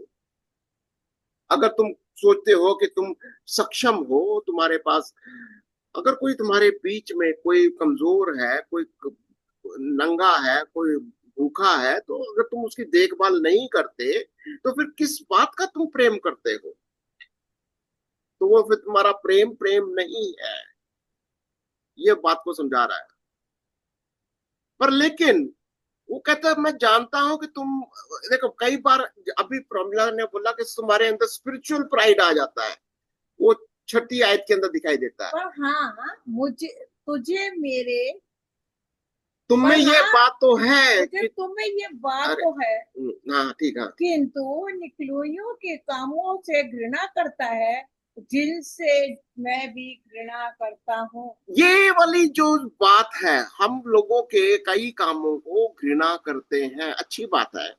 अगर तुम सोचते हो कि तुम सक्षम हो, तुम्हारे पास, अगर कोई तुम्हारे बीच में कोई कमजोर है, कोई नंगा है, कोई भूखा है, तो अगर तुम उसकी देखभाल नहीं करते तो फिर किस बात का तुम प्रेम करते हो? तो वो फिर तुम्हारा प्रेम प्रेम नहीं है। ये बात को समझा रहा है। पर लेकिन वो कहता है मैं जानता हूं कि तुम, देखो कई बार अभी प्रमिला ने बोला कि तुम्हारे अंदर स्पिरिचुअल प्राइड आ जाता है, वो 6ठी आयत के अंदर दिखाई देता है। पर हाँ, मुझे तुझे मेरे तुम्हें ये हाँ, बात तो है मुझे कि, तुम्हें ये बात अरे तो है, हाँ ठीक है, किंतु निकलोइयों के कामों से घृणा करता है, जिनसे मैं भी घृणा करता हूँ। ये वाली जो बात है, हम लोगों के कई कामों को घृणा करते हैं, अच्छी बात है।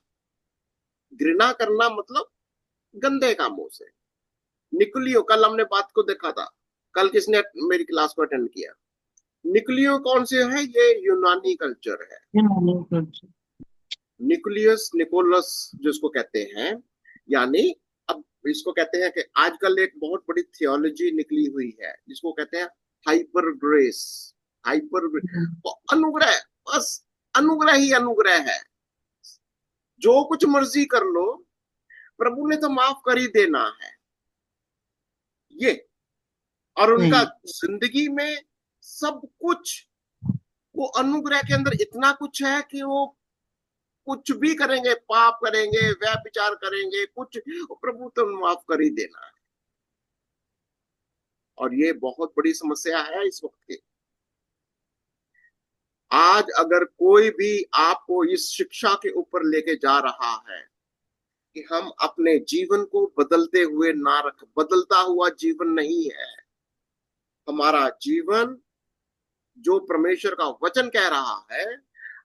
घृणा करना मतलब गंदे कामों से। निकुलियो, कल हमने बात को देखा था, कल किसने मेरी क्लास को अटेंड किया? निकुलियो कौन से है? ये यूनानी कल्चर है। निकुलियस निकोलस जिसको कहते हैं, यानी अब इसको कहते हैं कि आजकल एक बहुत बड़ी थियोलॉजी निकली हुई है जिसको कहते हैं हाइपर ग्रेस। हाइपर, अनुग्रह, बस अनुग्रह ही अनुग्रह है, जो कुछ मर्जी कर लो, प्रभु ने तो माफ कर ही देना है, ये। और उनका जिंदगी में सब कुछ, वो अनुग्रह के अंदर इतना कुछ है कि वो कुछ भी करेंगे, पाप करेंगे, व्यभिचार करेंगे, कुछ, प्रभु तो माफ कर ही देना है। और ये बहुत बड़ी समस्या है इस वक्त की। आज अगर कोई भी आपको इस शिक्षा के ऊपर लेके जा रहा है कि हम अपने जीवन को बदलते हुए ना रख, बदलता हुआ जीवन नहीं है हमारा जीवन। जो परमेश्वर का वचन कह रहा है,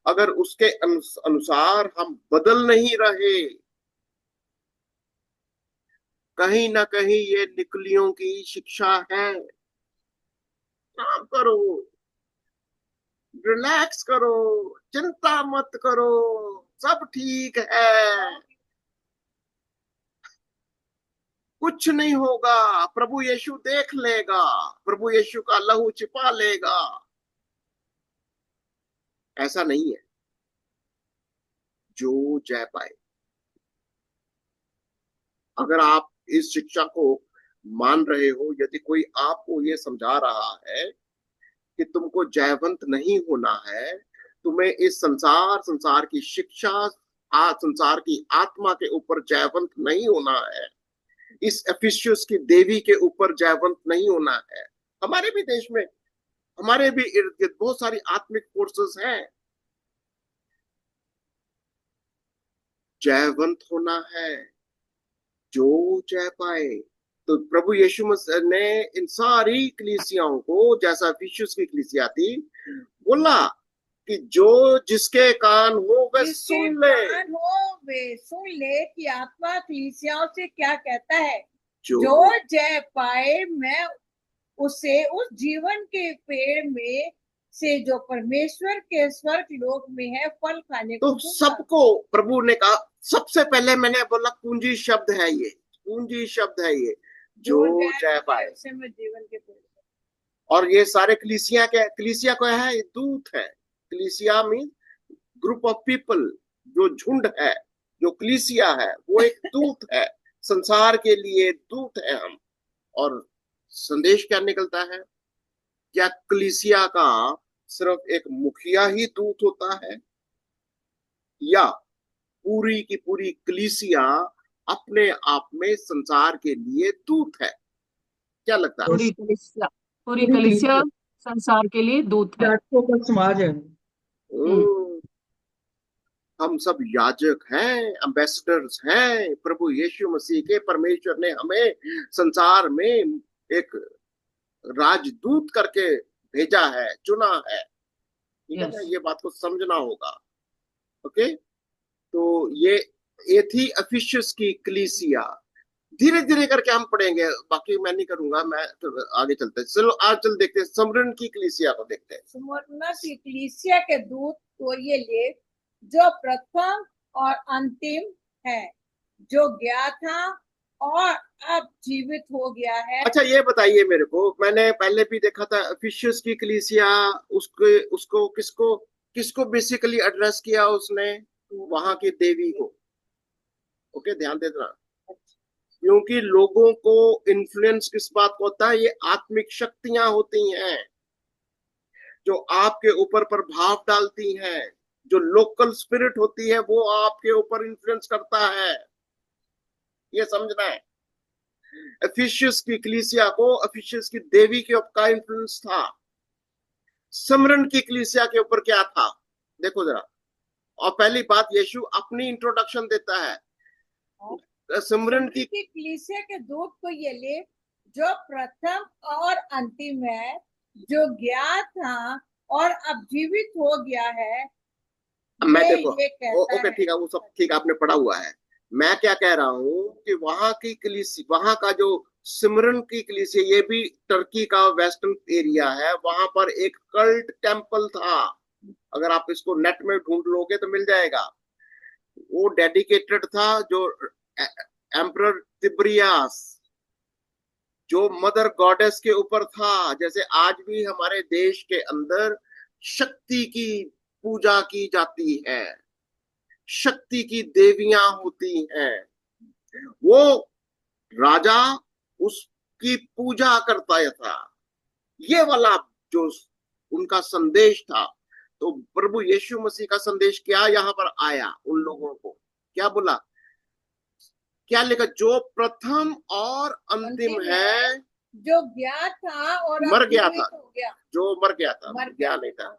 अगर उसके अनुसार हम बदल नहीं रहे, कहीं ना कहीं ये निकलियों की शिक्षा है। काम करो, रिलैक्स करो, चिंता मत करो, सब ठीक है, कुछ नहीं होगा, प्रभु यीशु देख लेगा, प्रभु यीशु का लहू छिपा लेगा। ऐसा नहीं है। जो जय पाए, अगर आप इस शिक्षा को मान रहे हो, यदि कोई आपको ये समझा रहा है कि तुमको जयवंत नहीं होना है, तुम्हें इस संसार की शिक्षा, संसार की आत्मा के ऊपर जयवंत नहीं होना है, इस एफिसियस की देवी के ऊपर जयवंत नहीं होना है। हमारे भी देश में, हमारे भी इर्द गिर्द बहुत सारी आत्मिक फोर्सेस हैं। जयवंत होना है, जो जय पाए। तो प्रभु यीशु मसीह ने इन सारी कलीसियाओं को, जैसा एफिसियस की कलीसिया थी, बोला कि जो जिसके कान हो वह जिसके सुन ले, कान हो वे सुन ले कि आत्मा कलीसियाओं से क्या कहता है। जो जो जय पाए, मैं उसे उस जीवन के पेड़ में से जो परमेश्वर के स्वर्ग लोक में है फल खाने को तो दूंगा। सबको प्रभु ने कहा, सबसे पहले मैंने बोला कुंजी शब्द है ये, कुंजी शब्द है ये, जो जय पाए। उसे मैं जीवन के पेड़। और ये सारे कलीसिया के, कलीसिया को है, ये दूत है। कलीसिया मीन ग्रुप ऑफ पीपल, जो झुंड है, जो कलीसिया है, वो एक दूत है, संसार के लिए दूत है हम। और संदेश क्या निकलता है? क्या कलीसिया का सिर्फ एक मुखिया ही दूत होता है, या पूरी की पूरी कलीसिया अपने आप में संसार के लिए दूत है? क्या लगता है? पूरी कलीसिया संसार के लिए दूत है। समाज है। हम सब याजक हैं, एम्बेसडर्स हैं प्रभु यीशु मसीह के। परमेश्वर ने हमें संसार में एक राजदूत करके भेजा है, चुना है। ठीक है ना, Yes. ये बात को समझना होगा। ओके, तो ये थी अफिशियस की कलीसिया। धीरे धीरे करके हम पढ़ेंगे, बाकी मैं नहीं करूंगा, मैं तो आगे चलते हैं। चलो आज चल देखते हैं, स्मरण की कलीसिया को देखते हैं। स्मुरना की कलीसिया के दूत को ये लेख जो प्रथम और अंतिम है, जो गया था और अब जीवित हो गया है। अच्छा ये बताइए मेरे को, मैंने पहले भी देखा था अफिशियस की कलीसिया, उसके उसको किसको किसको बेसिकली एड्रेस किया उसने, वहां की देवी को। ओके, ध्यान देना, क्योंकि लोगों को इन्फ्लुएंस किस बात को होता है, ये आत्मिक शक्तियां होती हैं जो आपके ऊपर प्रभाव डालती हैं। जो लोकल स्पिरिट होती है वो आपके ऊपर इन्फ्लुएंस करता है, ये समझना है। एफिशियस की कलीसिया को एफिशियस की देवी के ऊपर का इन्फ्लुएंस था। स्मरण की कलीसिया के ऊपर क्या था, देखो जरा। और पहली बात, यीशु अपनी इंट्रोडक्शन देता है। स्मरण की कलीसिया के दूत को ये लेख जो प्रथम और अंतिम है, जो गया था और अब जीवित हो गया है। मैं देखो, ये कहता ओके ठीक है, वो सब ठीक आपने पढ़ा हुआ है। मैं क्या कह रहा हूँ कि वहां की कलीसिया, वहां का जो सिमरन की कलीसिया, ये भी टर्की का वेस्टर्न एरिया है, वहां पर एक कल्ट टेम्पल था। अगर आप इसको नेट में ढूंढ लोगे तो मिल जाएगा। वो डेडिकेटेड था जो एम्परर तिब्रियास, जो मदर गॉडेस के ऊपर था। जैसे आज भी हमारे देश के अंदर शक्ति की पूजा की जाती है, शक्ति की देवियां होती हैं, वो राजा उसकी पूजा करता था। ये वाला जो उनका संदेश था, तो प्रभु यीशु मसीह का संदेश क्या यहाँ पर आया, उन लोगों को क्या बोला, क्या लिखा, जो प्रथम और अंतिम है, जो गया था और मर गया था, हो गया। जो मर गया था, मर गया नहीं था,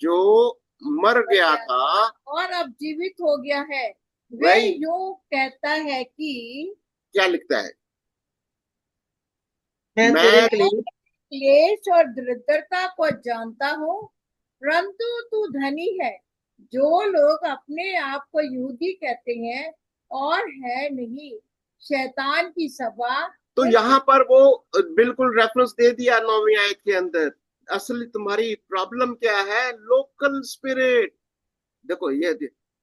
जो मर गया था और अब जीवित हो गया है, वे वही यूं कहता है कि क्या लिखता है, मैं मैं तेरे क्लेश और दरिद्रता को जानता हूँ, परंतु तू धनी है। जो लोग अपने आप को यहूदी कहते हैं और है नहीं, शैतान की सभा। तो यहाँ पर वो बिल्कुल रेफरेंस दे दिया 9वीं आयत के अंदर। असली तुम्हारी प्रॉब्लम क्या है, लोकल स्पिरिट। देखो ये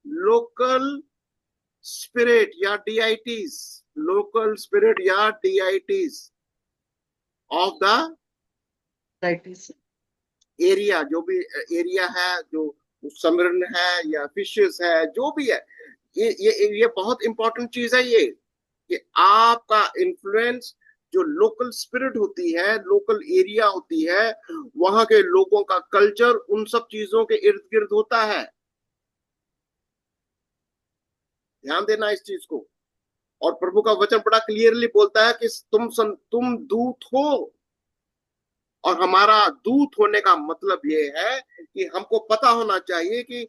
लोकल स्पिरिट या डीआईटीज, लोकल स्पिरिट या डीआईटीज ऑफ द राइटिस एरिया, जो भी एरिया है, जो समरण है या फिशेस है, जो भी है, ये बहुत इंपॉर्टेंट चीज है ये, कि आपका इन्फ्लुएंस जो लोकल स्पिरिट होती है, लोकल एरिया होती है, वहां के लोगों का कल्चर उन सब चीजों के इर्द गिर्द होता है। ध्यान देना इस चीज को। और प्रभु का वचन बड़ा क्लियरली बोलता है कि तुम दूत हो। और हमारा दूत होने का मतलब ये है कि हमको पता होना चाहिए कि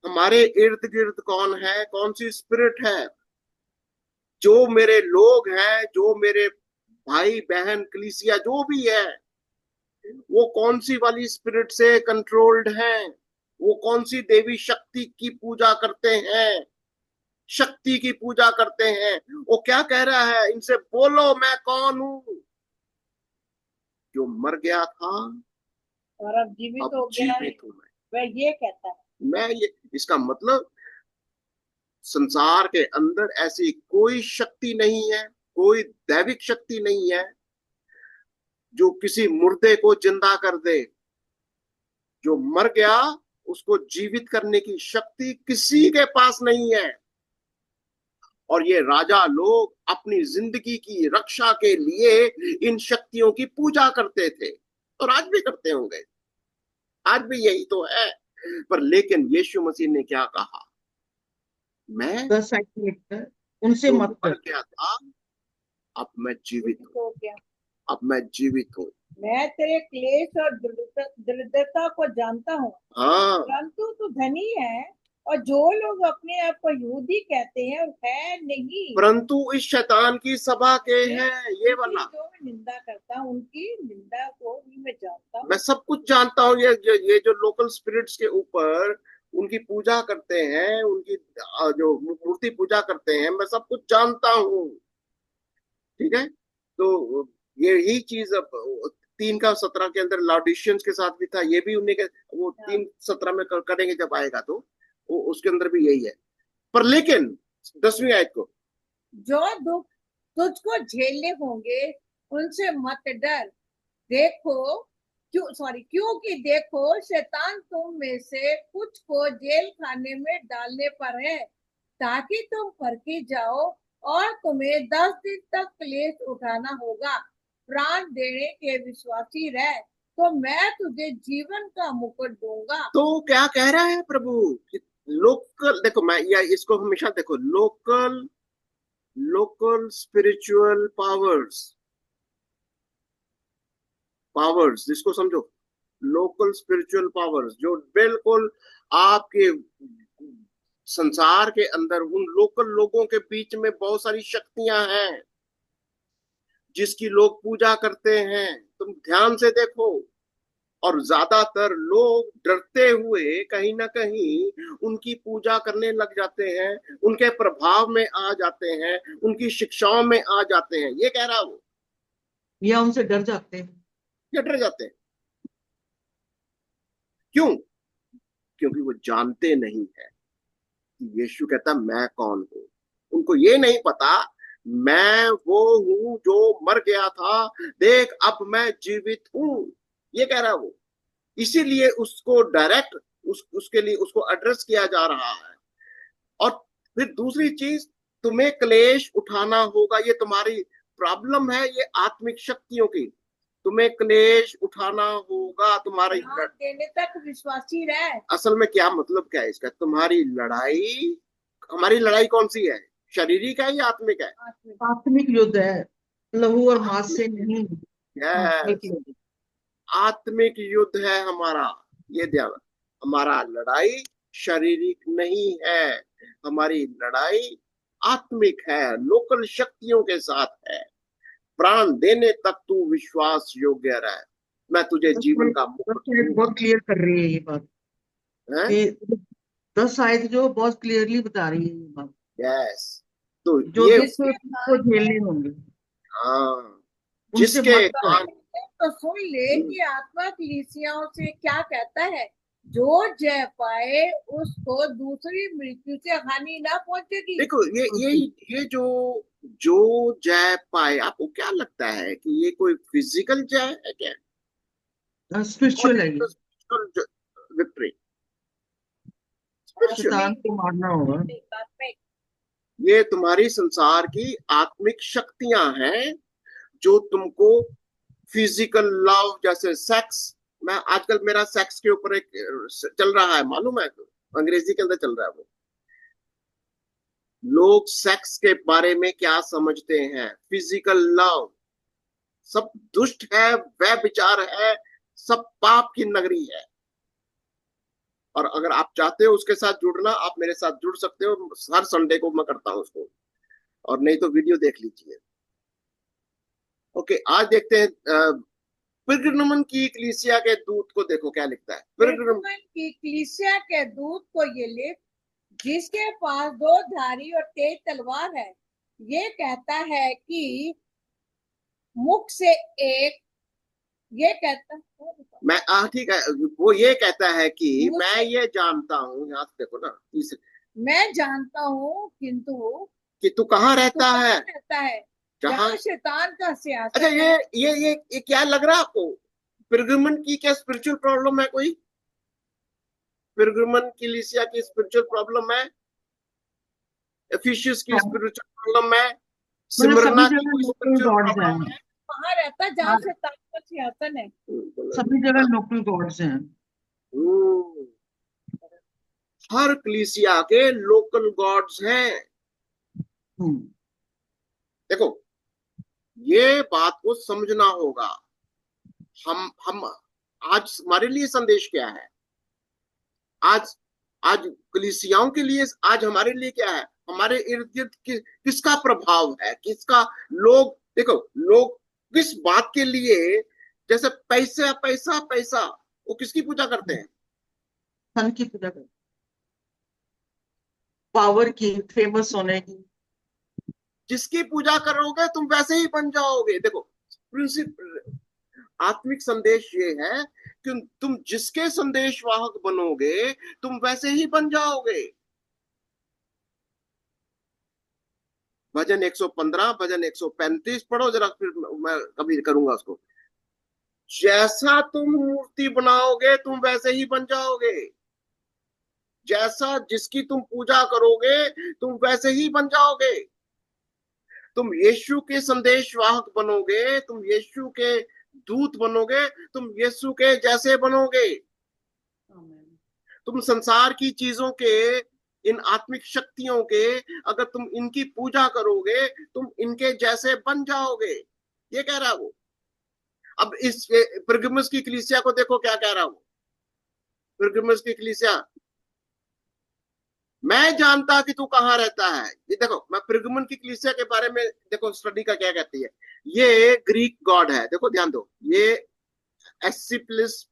हमारे इर्द गिर्द कौन है, कौन सी स्पिरिट है। जो मेरे लोग हैं, जो मेरे भाई बहन कलीसिया जो भी है, वो कौन सी वाली स्पिरिट से कंट्रोल्ड हैं, वो कौन सी देवी शक्ति की पूजा करते हैं, शक्ति की पूजा करते हैं। वो क्या कह रहा है, इनसे बोलो मैं कौन हूं, जो मर गया था और अब जीवित अब हो गया है, जीवित हूं वह ये कहता है। मैं। ये इसका मतलब संसार के अंदर ऐसी कोई शक्ति नहीं है, कोई दैविक शक्ति नहीं है जो किसी मुर्दे को जिंदा कर दे। जो मर गया उसको जीवित करने की शक्ति किसी के पास नहीं है। और ये राजा लोग अपनी जिंदगी की रक्षा के लिए इन शक्तियों की पूजा करते थे, और आज भी करते होंगे, आज भी यही तो है। पर लेकिन यीशु मसीह ने क्या कहा, मैं 10 लिखकर उनसे जो मत मर कर। गया था अब मैं जीवित हूँ, हो गया। अब मैं जीवित हूँ। मैं तेरे क्लेश और दरिद्रता को जानता हूँ, हाँ, परंतु तू धनी है। और जो लोग अपने आप को यहूदी कहते हैं और है नहीं, परंतु इस शैतान की सभा के हैं, ये वाला निंदा करता हूँ, उनकी निंदा को भी मैं जानता हूँ। मैं सब कुछ जानता हूँ। ये जो लोकल स्पिरिट्स के ऊपर उनकी पूजा करते हैं, उनकी जो मूर्ति पूजा करते हैं, मैं सब कुछ जानता हूँ। ठीक है, तो यही चीज अब 3:17 के अंदर लाउडिशियंस के साथ भी था, ये भी उन्हीं के, वो 3:17 में करेंगे जब आएगा, तो वो उसके अंदर भी यही है। पर लेकिन 10वीं आयत को, जो दुख तुझको झेलने होंगे उनसे मत डर, देखो क्योंकि देखो शैतान तुम में से कुछ को जेल खाने में डालने पर है, ताकि तुम परखे जाओ और तुम्हें 10 दिन तक क्लेश उठाना होगा। प्राण देने के विश्वासी रह, तो मैं तुझे जीवन का मुकुट दूंगा। तो क्या कह रहा है प्रभु? लोकल, देखो मैं या इसको हमेशा देखो, लोकल स्पिरिचुअल पावर्स जिसको समझो, लोकल स्पिरिचुअल पावर्स जो बिल्कुल आपके संसार के अंदर, उन लोकल लोगों के बीच में बहुत सारी शक्तियां हैं जिसकी लोग पूजा करते हैं। तुम ध्यान से देखो, और ज्यादातर लोग डरते हुए कहीं ना कहीं उनकी पूजा करने लग जाते हैं, उनके प्रभाव में आ जाते हैं, उनकी शिक्षाओं में आ जाते हैं। ये कह रहा वो, या उनसे डर जाते हैं। या डर जाते हैं। क्यों? क्योंकि वो जानते नहीं है कि यीशु कहता मैं कौन हूं। उनको ये नहीं पता मैं वो हूं जो मर गया था, देख अब मैं जीवित हूं। ये कह रहा वो, इसीलिए उसको डायरेक्ट उसके लिए उसको एड्रेस किया जा रहा है। और फिर दूसरी चीज, तुम्हें क्लेश उठाना होगा। ये तुम्हारी प्रॉब्लम है, ये आत्मिक शक्तियों की। तुम्हें क्लेश उठाना होगा, तुम्हारी देने तक विश्वासी रहे। असल में क्या मतलब क्या है इसका? तुम्हारी लड़ाई, हमारी लड़ाई कौन सी है? शारीरिक है या आत्मिक है? आत्मिक युद्ध है, लहू और मांस से नहीं। यस, आत्मिक युद्ध है हमारा। ये ध्यान, हमारा लड़ाई शारीरिक नहीं है, हमारी लड़ाई आत्मिक है, लोकल शक्तियों के साथ है। प्राण देने तक तू विश्वास योग्य रहे, मैं तुझे जीवन का मुकुट दूंगा। बहुत क्लियर कर रही है ये बात है? कि 10 आयत जो बहुत क्लियरली बता रही है ये बात। यस, तो जो ये को झेलने होंगे, हाँ, उनसे जिसके मत डर। कान, तो सुन ले कि आत्मा कलीसियाओं से क्या कहता है। जो जय पाए उसको दूसरी मृत्यु से हानि ना पहुंचेगी। देखो ये जो जय पाए, आपको क्या लगता है कि ये कोई फिजिकल जय है क्या? स्पिरिचुअल है ये। विक्ट्री, शैतान को मारना होगा। ये तुम्हारी संसार की आत्मिक शक्तियां हैं जो तुमको फिजिकल लव, जैसे सेक्स, मैं आजकल मेरा सेक्स के ऊपर एक चल रहा है, मालूम है? अंग्रेजी के अंदर चल रहा है वो। लोग सेक्स के बारे में क्या समझते हैं? फिजिकल लव सब दुष्ट है, वह विचार है, सब पाप की नगरी है। और अगर आप चाहते हो उसके साथ जुड़ना, आप मेरे साथ जुड़ सकते हो। हर संडे को मैं करता हूं उसको, और नहीं तो वीडियो देख लीजिए। ओके, आज देखते हैं पिलग्रिमन की कलीसिया के दूत को। देखो क्या लिखता है पिलग्रिमन की कलीसिया के दूत को ये लिख, जिसके पास 2 धारी और तेज तलवार है, ये कहता है कि मुख से एक, ये कहता मैं ठीक है, वो ये कहता है कि मैं ये जानता हूँ, यहाँ से देखो ना, मैं जानता हूँ किंतु कि तू कहाँ रहता है, जहाँ शैतान का सिंहासन। अच्छा, ये क्या लग रहा है आपको? पिलग्रिमन की क्या स्पिरिचुअल प्रॉब्लम है? कोई पिलग्रिमन कलीसिया की स्पिरिचुअल प्रॉब्लम है? एफिशियंस की स्पिरिचुअल प्रॉब्लम है? स्मिरना की स्पिरिचुअल प्रॉब्लम है? कहाँ रहता है जहाँ शैतान का सिंहासन है? सभी जगह लोकल गॉड्स हैं। हर कलीसिया के लोकल गॉड्स हैं। देखो, ये बात को समझना होगा। हम आज हमारे लिए संदेश क्या है? आज कलीसियाओं के लिए, आज हमारे लिए क्या है? हमारे इर्द गिर्द किसका प्रभाव है, किसका? लोग देखो, लोग किस बात के लिए? जैसे पैसा पैसा पैसा, वो किसकी पूजा करते हैं? धन की पूजा करते, पावर की, फेमस होने की। जिसकी पूजा करोगे तुम वैसे ही बन जाओगे। देखो, प्रिंसिपल आत्मिक संदेश ये है कि तुम जिसके संदेश वाहक बनोगे तुम वैसे ही बन जाओगे। भजन 115, भजन 135 पढ़ो जरा, फिर मैं कभी करूंगा उसको। जैसा तुम मूर्ति बनाओगे तुम वैसे ही बन जाओगे। जैसा जिसकी तुम पूजा करोगे तुम वैसे ही बन जाओगे। तुम यीशु के संदेश वाहक बनोगे, तुम यीशु के दूत बनोगे, तुम यीशु के जैसे बनोगे। तुम संसार की चीजों के, इन आत्मिक शक्तियों के, अगर तुम इनकी पूजा करोगे तुम इनके जैसे बन जाओगे। ये कह रहा है वो। अब इस पिरगमुस की कलीसिया को देखो क्या कह रहा हूं। पिरगमुस की कलीसिया, मैं जानता कि तू कहाँ रहता है। ये देखो, मैं पिरगमुन की कलीसिया के बारे में देखो स्टडी का क्या कहती है। ये ग्रीक गॉड है, देखो ध्यान दो। ये Asclepius,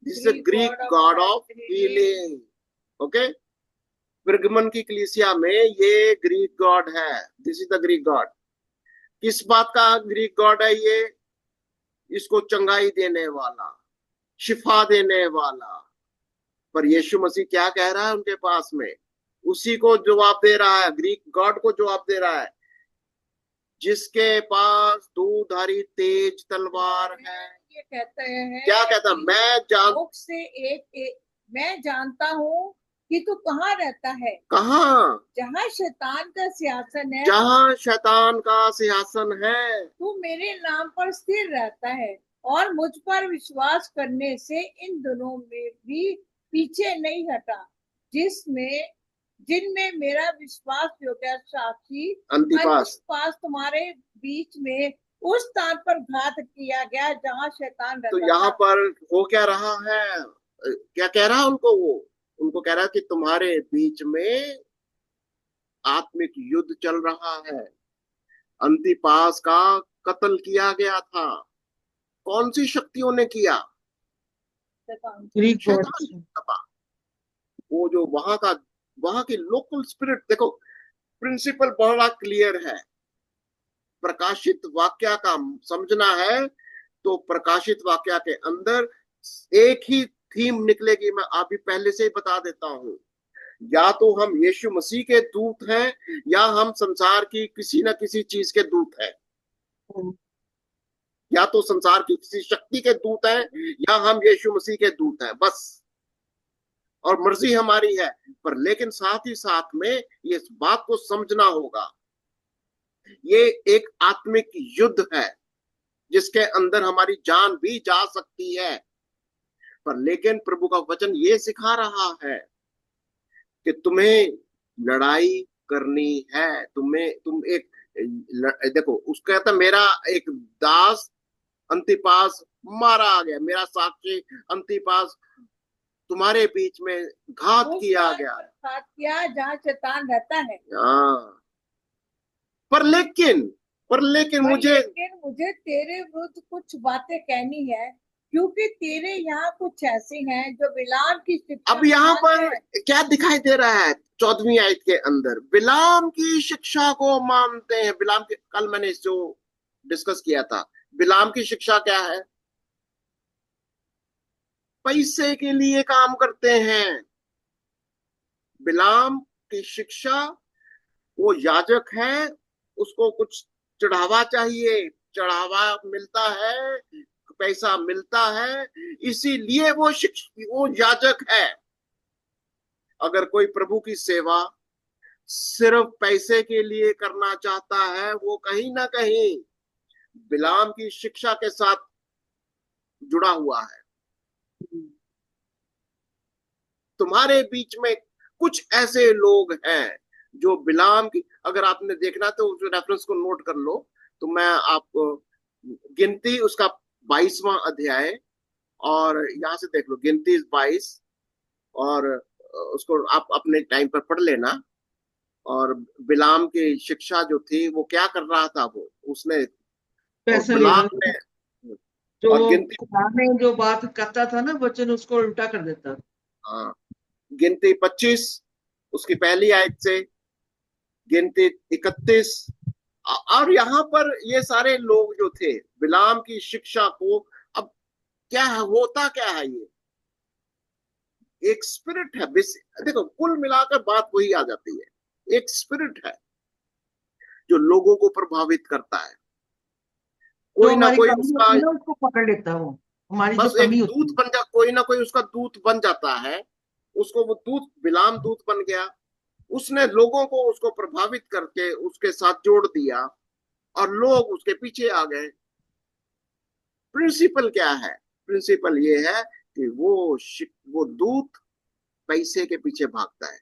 this is Greek God of healing. Okay, Pergamum की कलीसिया में ये ग्रीक गॉड है। This is the Greek God. किस बात का ग्रीक गॉड है ये? इसको चंगाई देने वाला, शिफा देने वाला। पर यीशु मसीह क्या कह रहा है उनके पास में? उसी को जवाब दे रहा है, ग्रीक गॉड को जवाब दे रहा है, जिसके पास दूधारी तेज तलवार है। ये कहते हैं, क्या कहता है? मैं जानता हूँ कि तू कहाँ रहता है। कहाँ? जहाँ शैतान का सिंहासन है, जहाँ शैतान का सिंहासन है। तू मेरे नाम पर स्थिर रहता है और मुझ पर विश्वास करने से इन दोनों में भी पीछे नहीं हटा, जिनमें मेरा विश्वास योग्य साक्षी अंतिपास तुम्हारे बीच में उस स्थान पर घात किया गया जहाँ शैतान रहता। तो यहाँ पर वो क्या रहा है, क्या कह रहा है उनको? वो उनको कह रहा है कि तुम्हारे बीच में आत्मिक युद्ध चल रहा है। अंतिपास का कत्ल किया गया था। कौन सी शक्तियों ने किया? Greek God. शैतान। वो जो वहां की लोकल स्पिरिट, देखो प्रिंसिपल बड़ा क्लियर है। प्रकाशित वाक्या का समझना है तो प्रकाशित वाक्या के अंदर एक ही थीम निकलेगी। मैं अभी पहले से ही बता देता हूं, या तो हम यीशु मसीह के दूत हैं या हम संसार की किसी न किसी चीज के दूत हैं। या तो संसार की किसी शक्ति के दूत हैं या हम यीशु मसीह के दूत हैं, बस। और मर्जी हमारी है। पर लेकिन साथ ही साथ में ये बात को समझना होगा, ये एक आत्मिक युद्ध है जिसके अंदर हमारी जान भी जा सकती है। पर लेकिन प्रभु का वचन ये सिखा रहा है कि तुम्हें लड़ाई करनी है। तुम एक देखो, उसका कहता मेरा एक दास अंतिपास मारा गया, मेरा साक्षी अंतिपास तुम्हारे बीच में घात किया गया जहाँ शैतान रहता है। हाँ, पर लेकिन मुझे तेरे विरुद्ध कुछ बातें कहनी है, क्योंकि तेरे यहाँ कुछ ऐसे हैं जो बिलाम की शिक्षा। अब यहाँ पर क्या दिखाई दे रहा है 14वीं आयत के अंदर? बिलाम की शिक्षा को मानते हैं। बिलाम के, कल मैंने इसको डिस्कस किया था। बिलाम की शिक्षा क्या है? पैसे के लिए काम करते हैं। बिलाम की शिक्षा, वो याजक है, उसको कुछ चढ़ावा चाहिए, चढ़ावा मिलता है, पैसा मिलता है, इसीलिए वो याजक है। अगर कोई प्रभु की सेवा सिर्फ पैसे के लिए करना चाहता है, वो कहीं ना कहीं बिलाम की शिक्षा के साथ जुड़ा हुआ है। तुम्हारे बीच में कुछ ऐसे लोग हैं जो बिलाम की, अगर आपने देखना तो उस रेफरेंस को नोट कर लो। तो मैं आपको गिनती उसका 22वां अध्याय, और यहां से देख लो गिनती 22, और उसको आप अपने टाइम पर पढ़ लेना। और बिलाम की शिक्षा जो थी वो क्या कर रहा था, वो उसने, और पैसा ले बिलाम रहा ने, था। जो और गिनती, कुरान में जो बात करता था ना वचन, उसको उल्टा कर देता था। हाँ, गिनती 25 उसकी पहली आयत से गिनती 31, और यहाँ पर ये सारे लोग जो थे बिलाम की शिक्षा को, अब क्या है, होता क्या है, ये एक स्पिरिट है। देखो कुल मिलाकर बात वही आ जाती है, एक स्पिरिट है जो लोगों को प्रभावित करता है। जो कोई ना हमारी कोई कमी उसका, होती है ना उसको पकड़ लेता है, वो हमारी जो बस एक कमी होती दूत है। बन जा, कोई ना कोई उसका दूत बन जाता है। उसको वो दूत, बिलाम दूत बन गया, उसने लोगों को उसको प्रभावित करके उसके साथ जोड़ दिया, और लोग उसके पीछे आ गए। प्रिंसिपल क्या है? प्रिंसिपल ये है कि वो दूत पैसे के पीछे भागता है।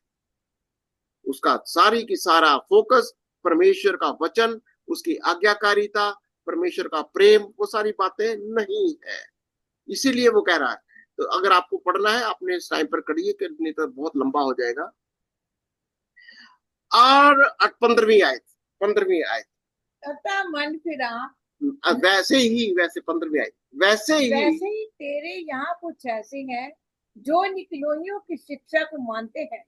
उसका सारी की सारा फोकस परमेश्वर का वचन, उसकी आज्ञाकारिता, परमेश्वर का प्रेम, वो सारी बातें नहीं है। इसीलिए वो कह रहा है। तो अगर आपको पढ़ना है अपने इस टाइम पर करिए, कि नहीं तो बहुत लंबा हो जाएगा। और 15वीं आयत, 15वीं आयत, तथा मन फिरा, वैसे 15वीं आयत, वैसे वैसे ही। ही तेरे यहाँ कुछ ऐसे हैं जो निकलोइयों की शिक्षा को मानते हैं,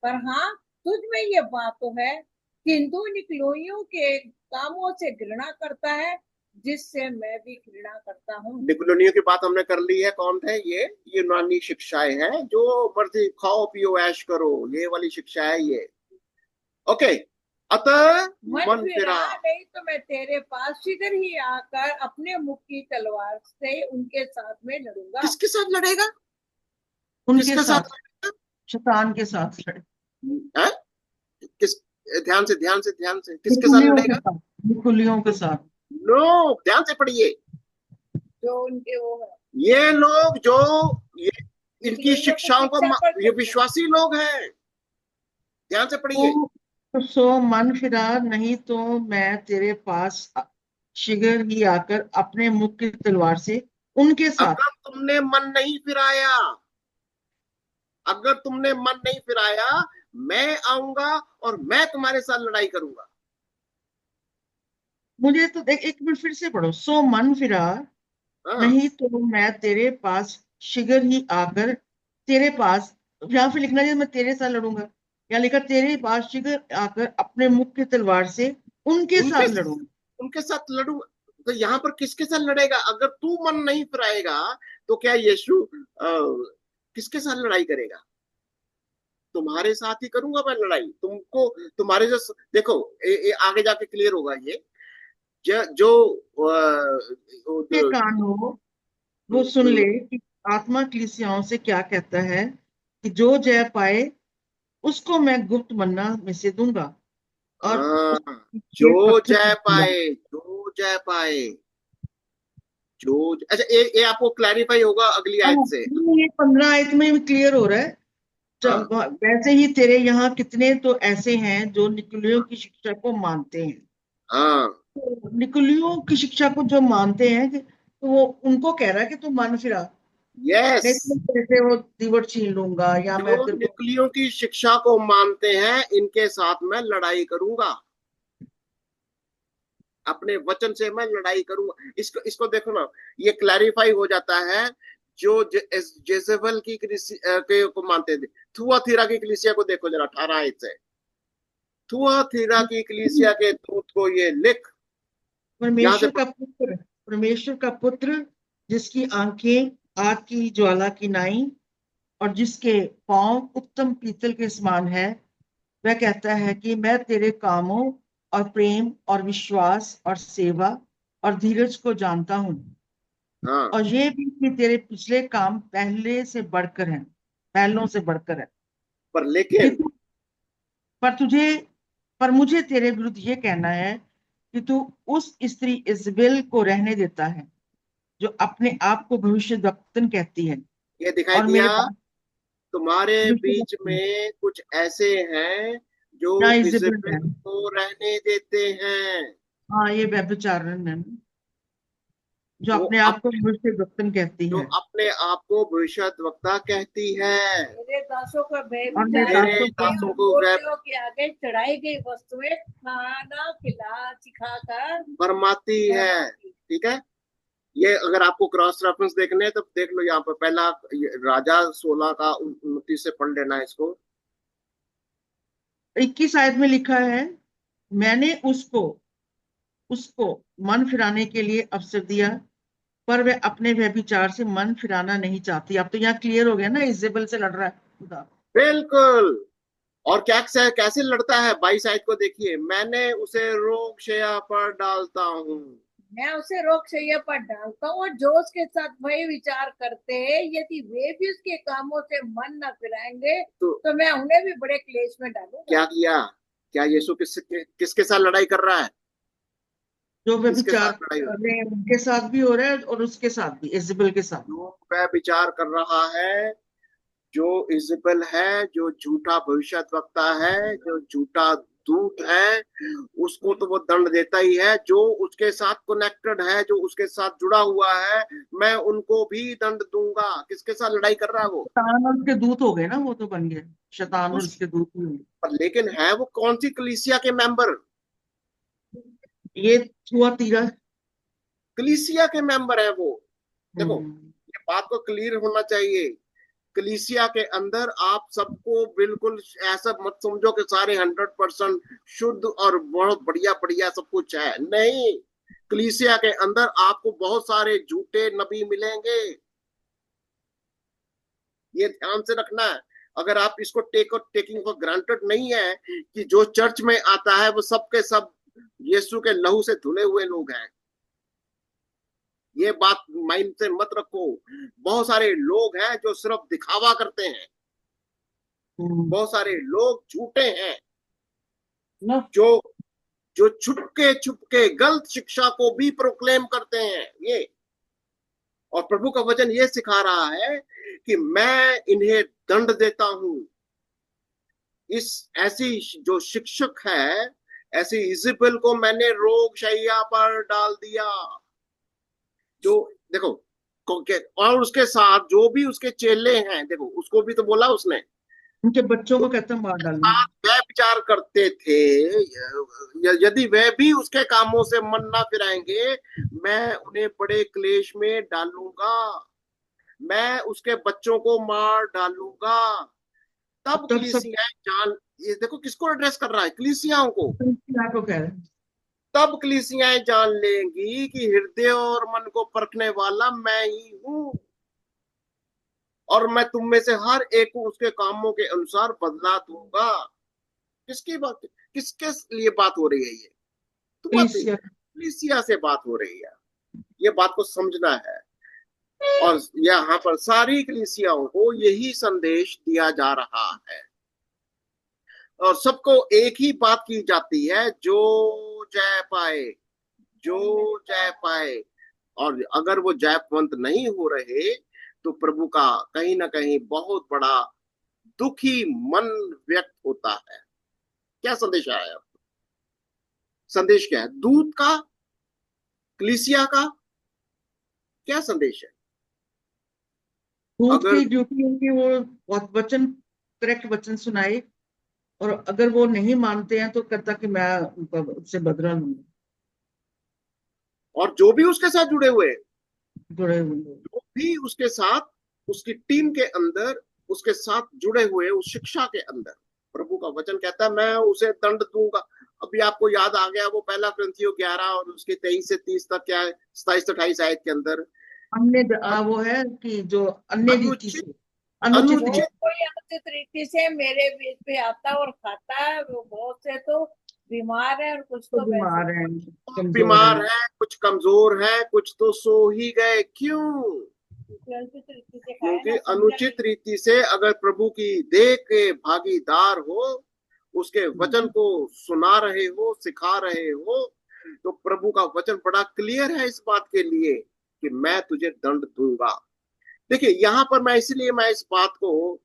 पर हाँ, तुझ में ये बात तो है कि हिंदू निकलोइयों के कामों से घृणा करता है, जिससे मैं भी घृणा करता हूँ। निकुलनियों की बात हमने कर ली है, कौन थे ये? यूनानी शिक्षाएं हैं, जो मर्जी खाओ पियो ऐश करो, ये वाली शिक्षा है ये। ओके, अतः मन मन फिरा, फिरा। नहीं तो मैं तेरे पास शीघ्र ही आकर अपने मुख की तलवार से उनके साथ में लड़ूंगा। किसके साथ लड़ेगा? उनके किसके साथ साथ, शैतान के साथ लड़े। लड़ेगा? है? किस, ध्यान से, ध्यान से, ध्यान से, किसके साथ निकुलियों के लड़ेगा? साथ, निकुलियों के साथ। नो, ध्यान से पढ़िए। जो उनके वो है, ये लोग जो, ये इनकी निकलोइयों की शिक्षाओं को शिक्षा पर ये चलते हैं। विश्वासी लोग हैं। ध्यान से पढ़िए। तो सो मन फिरा, नहीं तो मैं तेरे पास शीघ्र ही आकर अपने मुख की तलवार से उनके साथ। अगर तुमने मन नहीं फिराया, अगर तुमने मन नहीं फिराया, मैं आऊंगा और मैं तुम्हारे साथ लड़ाई करूंगा। मुझे तो देख, एक मिनट फिर से पढ़ो। सो मन फिरा, हाँ, नहीं तो मैं तेरे पास शीघ्र ही आकर तेरे पास, यहाँ पे लिखना चाहिए मैं तेरे साथ लड़ूंगा, या लिखा तेरे पास शीघ्र आकर अपने मुख की तलवार से उनके उनके साथ लड़ूंगा। उनके साथ लड़ूंगा। तो यहाँ पर किसके साथ लड़ेगा? अगर तू मन नहीं फिराएगा तो क्या यीशु किसके साथ लड़ाई करेगा? तुम्हारे साथ ही करूंगा मैं लड़ाई, तुमको, तुम्हारे जो, देखो आगे जाके क्लियर होगा ये। जो के कान हो वो सुन ले कि आत्मा कलीसियाओं से क्या कहता है, कि जो जय पाए उसको मैं गुप्त मन्ना में से दूंगा, और हाँ, उसके जो पत्थर जय दूंगा। पाए, जो जय पाए, जो, अच्छा, ये आपको क्लैरिफाई होगा अगली हाँ, आयत से। ये 15 आयत में क्लियर हो रहा है। हाँ, वैसे ही तेरे यहाँ कितने तो ऐसे हैं जो निकुलियों की शिक्षा को मानते हैं। हाँ, तो निकुलियों की शिक्षा को जो मानते हैं तो वो उनको कह रहा है कि तू मन फिरा, यस। नहीं तो मैं तेरे से वो दीवट छीन लूंगा, या मैं जो तेरे को। निकलियों की शिक्षा को मानते हैं, इनके साथ मैं लड़ाई करूंगा, अपने वचन से मैं लड़ाई करूंगा। इसको इसको देखो ना, ये क्लैरिफाई हो जाता है। जो जेजेबल की को मानते थे, थुआथीरा की कलीसिया को देखो जरा, 18 आयत से। थुआथीरा की कलीसिया के दूत को ये लिख, यहां से परमेश्वर का पुत्र, परमेश्वर का पुत्र, जिसकी आंखें आग की ज्वाला की नाई और जिसके पांव उत्तम पीतल के समान है, वह कहता है कि मैं तेरे कामों और प्रेम और विश्वास और सेवा और धीरज को जानता हूँ, हाँ, और ये भी कि तेरे पिछले काम पहले से बढ़कर हैं, पहलों से बढ़कर है, पर कि लेकिन, पर तुझे, पर मुझे तेरे विरुद्ध ये कहना है कि तू उस स्त्री इजबेल को रहने देता है, जो अपने आप को भविष्यद्वक्तन कहती है, ये दिखाई और दिया, मेरे बाप तुम्हारे बीच भविष्यद्वक्तन, में कुछ ऐसे हैं जो या इजेबेल है। इजबेल को रहने देते हैं। हाँ, ये व्यभिचारण है। जो अपने आप को भविष्य वक्तन कहती जो है, अपने आप को भविष्यद्वक्ता कहती है। मेरे दासों का और मैं व्यभिचार मेरे दासों को दासों और को मूर्तियों के आगे चढ़ाई गई वस्तुएं खाना खिला सिखाकर बरमाती है। भरमाती। ठीक है, ये अगर आपको क्रॉस रेफरेंस देखने हैं तो देख लो, यहाँ पर पहला राजा 16 का 29 से पढ़ लेना इसको। 21 आयत में लिखा है, मैंने उसको उसको मन फिराने के लिए अवसर दिया, पर वह अपने व्यभिचार से मन फिराना नहीं चाहती। अब तो यहाँ क्लियर हो गया ना, इजेबल से लड़ रहा है खुदा। बिल्कुल। और क्या कैसे लड़ता है, 22 आयत को देखिए, मैंने उसे रोग शैया पर डालता हूँ। मैं उसे रोग शैया पर डालता हूँ और जो उसके साथ वही विचार करते हैं, यदि वे भी उसके कामों से मन न फिराएंगे तो मैं उन्हें भी बड़े क्लेश में डालूंगा। क्या किया? क्या यीशु किसके साथ लड़ाई कर रहा है? जो किसके व्यभिचार साथ लड़ाई हो कर रहे हैं उनके साथ भी हो रहा है, और उसके साथ भी, इजेबल के साथ। जो वह विचार कर रहा है, जो इजेबल है, जो झूठा भविष्यद्वक्ता है, जो झूठा दूत है, उसको तो वो दंड देता ही है। जो उसके साथ कनेक्टेड है, जो उसके साथ जुड़ा हुआ है, मैं उनको भी दंड दूंगा। किसके साथ लड़ाई कर रहा है वो? शैतान और उसके दूत हो गए ना, वो तो बन गए शैतान और उस उसके दूत भी हुए। पर लेकिन है वो कौन सी कलीसिया के मेंबर? ये छुआ तीरा। कलीसिया के मेंबर है वो। देखो, हम्म। ये बात को क्लियर होना चाहिए। कलीसिया के अंदर आप सबको बिल्कुल ऐसा मत समझो कि सारे 100% शुद्ध और बहुत बढ़िया बढ़िया सब कुछ है, नहीं। कलीसिया के अंदर आपको बहुत सारे झूठे नबी मिलेंगे, ये ध्यान से रखना है। अगर आप इसको टेकिंग फॉर ग्रांटेड नहीं है कि जो चर्च में आता है वो सब के सब यीशु के लहू से धुले हुए लोग हैं, ये बात माइंड से मत रखो। बहुत सारे लोग हैं जो सिर्फ दिखावा करते हैं, बहुत सारे लोग झूठे हैं ना, जो जो छुपके छुपके गलत शिक्षा को भी प्रोक्लेम करते हैं ये। और प्रभु का वचन ये सिखा रहा है कि मैं इन्हें दंड देता हूं। इस ऐसी जो शिक्षक है, ऐसी इजेबेल को मैंने रोग शैया पर डाल दिया। जो देखो और उसके साथ जो भी उसके चेले हैं, देखो उसको भी तो बोला उसने, उनके बच्चों को कहते हैं मार डालना। वह विचार करते थे, यदि वह भी उसके कामों से मन ना फिराएंगे, मैं उन्हें बड़े क्लेश में डालूंगा, मैं उसके बच्चों को मार डालूंगा। तब तब सब कलीसियाएं जान, ये देखो किसको एड्रेस कर रहा है, कलीसियाओं को। को कह रहे हैं। तब कलीसियाएं जान लेंगी कि हृदय और मन को परखने वाला मैं ही हूं, और मैं तुम में से हर एक को उसके कामों के अनुसार बदला दूंगा। किसकी बात, किसके लिए बात हो रही है ये? तो बात कलीसिया से बात हो रही है, ये बात को समझना है। और यहाँ पर सारी कलीसियाओं को यही संदेश दिया जा रहा है, और सबको एक ही बात की जाती है, जो जय पाए, जो जय पाए। और अगर वो जयवंत नहीं हो रहे तो प्रभु का कहीं ना कहीं बहुत बड़ा दुखी मन व्यक्त होता है। क्या संदेश आया आपको? संदेश क्या है? दूत का, कलीसिया का क्या संदेश है? दूत अगर की ड्यूटी है कि वो वचन, करेक्ट वचन सुनाए, और अगर वो नहीं मानते हैं तो कहता कि मैं उनका उससे बदला लूंगा। और जो भी उसके साथ जुड़े हुए, जुड़े हुए लोग। जो भी उसके साथ, उसकी टीम के अंदर, उसके साथ जुड़े हुए, उस शिक्षा के अंदर, प्रभु का वचन कहता है मैं उसे दंड दूंगा। अभी आपको याद आ गया वो पहला कुरिन्थियों 11 और उसके 23 से 30 तक, क्या है, 27 से 28 आयत के अंदर, वो है कि जो अन्य रीति अनुचित से, अनुचित जो रीति। कोई अनुचित रीति से मेरे बीच पे आता और खाता है, वो बहुत से तो बीमार है और कुछ तो तो बीमार वैसे है, कमजोर बीमार है। है, कुछ कमजोर है, कुछ तो सो ही गए। क्यों? अनुचित रीति से खाया क्योंकि ना, समझा अनुचित नहीं। रीति से अगर प्रभु की देह के भागीदार हो, उसके वचन को सुना रहे हो, सिखा रहे हो, तो प्रभु का वचन बड़ा क्लियर है इस बात के लिए कि मैं तुझे दंड दूंगा। देखिए यहाँ पर मैं इसलिए मैं इस बात को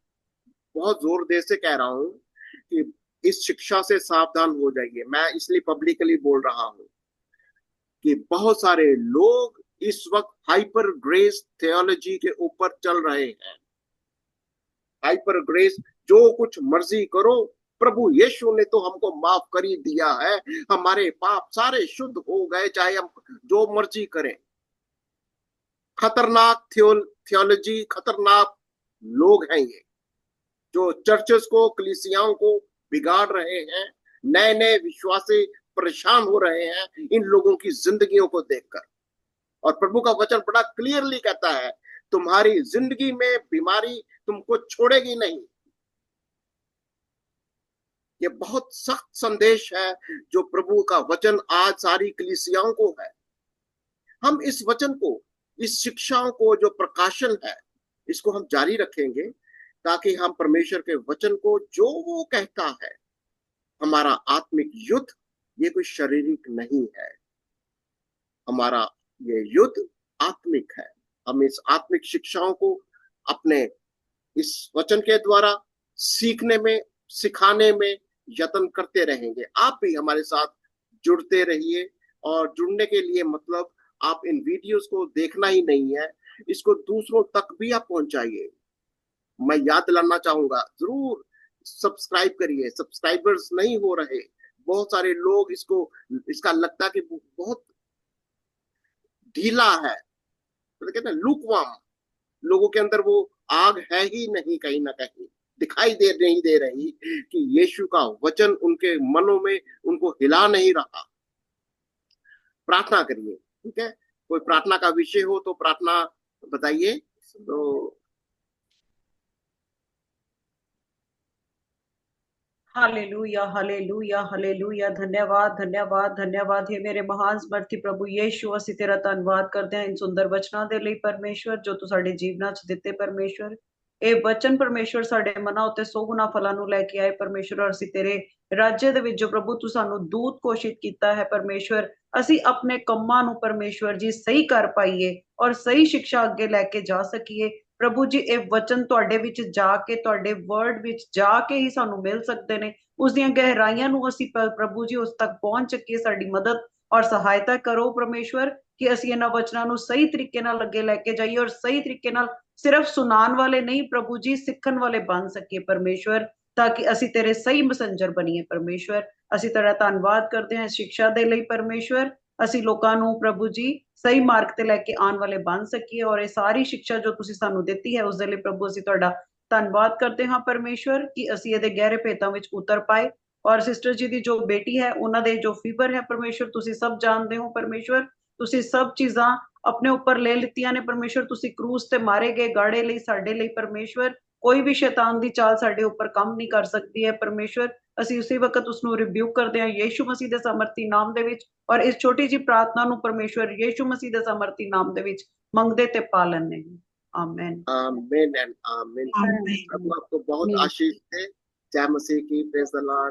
बहुत जोर दे से कह रहा हूं कि इस शिक्षा से सावधान हो जाइए। मैं इसलिए पब्लिकली बोल रहा हूं कि बहुत सारे लोग इस वक्त हाइपर ग्रेस थियोलॉजी के ऊपर चल रहे हैं। हाइपर ग्रेस, जो कुछ मर्जी करो, प्रभु यीशु ने तो हमको माफ कर ही दिया है, हमारे पाप सारे शुद्ध हो गए, चाहे हम जो मर्जी करें। खतरनाक थियोलॉजी, खतरनाक लोग हैं ये, जो चर्चेस को, कलीसियाओं को बिगाड़ रहे हैं। नए नए विश्वासी परेशान हो रहे हैं इन लोगों की जिंदगियों को देखकर। और प्रभु का वचन बड़ा क्लियरली कहता है, तुम्हारी जिंदगी में बीमारी तुमको छोड़ेगी नहीं। ये बहुत सख्त संदेश है जो प्रभु का वचन आज सारी कलीसियाओं को है। हम इस वचन को, इस शिक्षाओं को, जो प्रकाशन है, इसको हम जारी रखेंगे ताकि हम परमेश्वर के वचन को, जो वो कहता है, हमारा आत्मिक युद्ध ये कोई शारीरिक नहीं है, हमारा ये युद्ध आत्मिक है। हम इस आत्मिक शिक्षाओं को अपने इस वचन के द्वारा सीखने में, सिखाने में यत्न करते रहेंगे। आप भी हमारे साथ जुड़ते रहिए, और जुड़ने के लिए मतलब आप इन वीडियोस को देखना ही नहीं है, इसको दूसरों तक भी आप पहुंचाइए। मैं याद दिलाना चाहूंगा, जरूर सब्सक्राइब करिए। सब्सक्राइबर्स नहीं हो रहे, बहुत सारे लोग इसका लगता कि बहुत ढीला है, तो कहते हैं लुकवार्म, लोगों के अंदर वो आग है ही नहीं, कहीं ना कहीं दिखाई नहीं दे रही कि यीशु का वचन उनके मनों में उनको हिला नहीं रहा। प्रार्थना करिए, ठीक है? कोई प्रार्थना का विषय हो तो प्रार्थना बताइए। तो हालेलुया, हालेलुया, हालेलुया। धन्यवाद, धन्यवाद, धन्यवाद हे मेरे महान समर्थी प्रभु यीशु। ਅਸੀਂ ਤੇਰਾ ਧੰਨਵਾਦ ਕਰਦੇ ਹਾਂ ਇਨ ਸੁੰਦਰ ਵਚਨਾਂ ਦੇ ਲਈ ਪਰਮੇਸ਼ਵਰ, ਜੋ ਤੂੰ ਸਾਡੇ ਜੀਵਨਾਂ 'ਚ ਦਿੱਤੇ ਪਰਮੇਸ਼ਵਰ। ਇਹ ਵਚਨ ਪਰਮੇਸ਼ਵਰ ਸਾਡੇ ਮਨਾਂ ਉੱਤੇ 100 ਗੁਣਾ ਫਲਾਂ ਨੂੰ ਲੈ ਕੇ ਆਏ ਪਰਮੇਸ਼ਵਰ। ਅਸੀਂ ਤੇਰੇ ਰਾਜੇ ਦੇ ਵਿੱਚ ਜੋ ਪ੍ਰਭੂ ਤੂੰ ਸਾਨੂੰ ਦੂਤ ਘੋਸ਼ਿਤ ਕੀਤਾ ਹੈ ਪਰਮੇਸ਼ਵਰ, ਅਸੀਂ ਆਪਣੇ ਕੰਮਾਂ ਨੂੰ ਪਰਮੇਸ਼ਵਰ ਜੀ ਸਹੀ ਕਰ ਪਾਈਏ ਔਰ ਸਹੀ ਸਿੱਖਿਆ ਅੱਗੇ ਲੈ ਕੇ ਜਾ ਸਕੀਏ। ਪ੍ਰਭੂ ਜੀ ਇਹ ਵਚਨ ਤੁਹਾਡੇ ਵਿੱਚ ਜਾ ਕੇ, ਤੁਹਾਡੇ ਵਰਡ ਵਿੱਚ ਜਾ ਕੇ ਹੀ ਸਾਨੂੰ ਮਿਲ ਸਕਦੇ ਨੇ। ਉਸ ਦੀਆਂ ਗਹਿਰਾਈਆਂ ਨੂੰ ਅਸੀਂ ਪ੍ਰਭੂ ਜੀ ਉਸ ਤੱਕ ਪਹੁੰਚ ਸਕੀਏ। ਸਾਡੀ ਮਦਦ ਔਰ ਸਹਾਇਤਾ ਕਰੋ ਪਰਮੇਸ਼ਵਰ, ਕਿ ਅਸੀਂ ਇਹਨਾਂ ਵਚਨਾਂ ਨੂੰ ਸਹੀ ਤਰੀਕੇ ਨਾਲ ਅੱਗੇ ਲੈ ਕੇ ਜਾਈਏ ਔਰ ਸਹੀ ਤਰੀਕੇ ਨਾਲ ਸਿਰਫ ਸੁਣਾਉਣ ਵਾਲੇ ਨਹੀਂ ਪ੍ਰਭੂ ਜੀ, ਸਿੱਖਣ ਵਾਲੇ ਬਣ ਸਕੀਏ ਪਰਮੇਸ਼ਵਰ, ਤਾਂ ਕਿ ਅਸੀਂ ਤੇਰੇ ਸਹੀ ਮੈਸੇਂਜਰ ਬਣੀਏ ਪਰਮੇਸ਼ਵਰ। ਅਸੀਂ ਤੇਰਾ ਧੰਨਵਾਦ ਕਰਦੇ ਹਾਂ ਸਿੱਖਿਆ ਦੇ ਲਈ ਪਰਮੇਸ਼ਵਰ। ਅਸੀਂ ਲੋਕਾਂ ਨੂੰ ਪ੍ਰਭੂ ਜੀ ਸਹੀ ਮਾਰਗ ਤੇ ਲੈ ਕੇ ਆਉਣ ਵਾਲੇ ਬਣ ਸਕੀਏ, ਔਰ ਇਹ ਸਾਰੀ ਸਿੱਖਿਆ ਜੋ ਤੁਸੀਂ ਸਾਨੂੰ ਦਿੱਤੀ ਹੈ ਉਸ ਦੇ ਲਈ ਪ੍ਰਭੂ ਅਸੀਂ ਤੁਹਾਡਾ ਧੰਨਵਾਦ ਕਰਦੇ ਹਾਂ ਪਰਮੇਸ਼ਵਰ, ਕਿ ਅਸੀਂ ਇਹਦੇ ਗਹਿਰੇ ਭੇਤਾਂ ਵਿੱਚ ਉਤਰ ਪਾਏ। ਔਰ ਸਿਸਟਰ ਜੀ ਦੀ ਜੋ ਬੇਟੀ ਹੈ, ਉਹਨਾਂ ਦੇ ਜੋ ਫੀਵਰ ਹੈ ਪਰਮੇਸ਼ਵਰ, ਤੁਸੀਂ ਸਭ ਜਾਣਦੇ ਹੋ ਪਰਮੇਸ਼ਵਰ। ਤੁਸੀਂ ਸਭ ਚੀਜ਼ਾਂ ਆਪਣੇ ਉੱਪਰ ਲੈ ਲਿੱਤੀਆਂ ਨੇ ਪਰਮੇਸ਼ਵਰ। ਤੁਸੀਂ ਕਰੂਸ ਤੇ ਮਾਰੇ ਗਏ ਗਾੜੇ ਲਈ, ਸਾਡੇ ਲਈ ਪਰਮੇਸ਼ਵਰ। ਕੋਈ ਵੀ ਸ਼ੈਤਾਨ ਦੀ ਚਾਲ ਸਾਡੇ ਉੱਪਰ ਕੰਮ ਨਹੀਂ ਕਰ ਸਕਦੀ ਹੈ ਪਰਮੇਸ਼ਵਰ। ਅਸੀਂ ਉਸੇ ਵਕਤ ਉਸ ਨੂੰ ਰਿਬਿਊਕ ਕਰਦੇ ਹਾਂ ਯੀਸ਼ੂ ਮਸੀਹ ਦੇ ਸਮਰਥੀ ਨਾਮ ਦੇ ਵਿੱਚ, ਔਰ ਇਸ ਛੋਟੀ ਜੀ ਪ੍ਰਾर्थना ਨੂੰ ਪਰਮੇਸ਼ਵਰ ਯੀਸ਼ੂ ਮਸੀਹ ਦੇ ਸਮਰਥੀ ਨਾਮ ਦੇ ਵਿੱਚ ਮੰਗਦੇ ਤੇ ਪਾ ਲੈਂਦੇ ਹਾਂ। आमेन, आमीन एंड आमीन। आमीन। प्रभु आपको बहुत आशीष दे। जय मसीह की, प्रेज द लॉर्ड।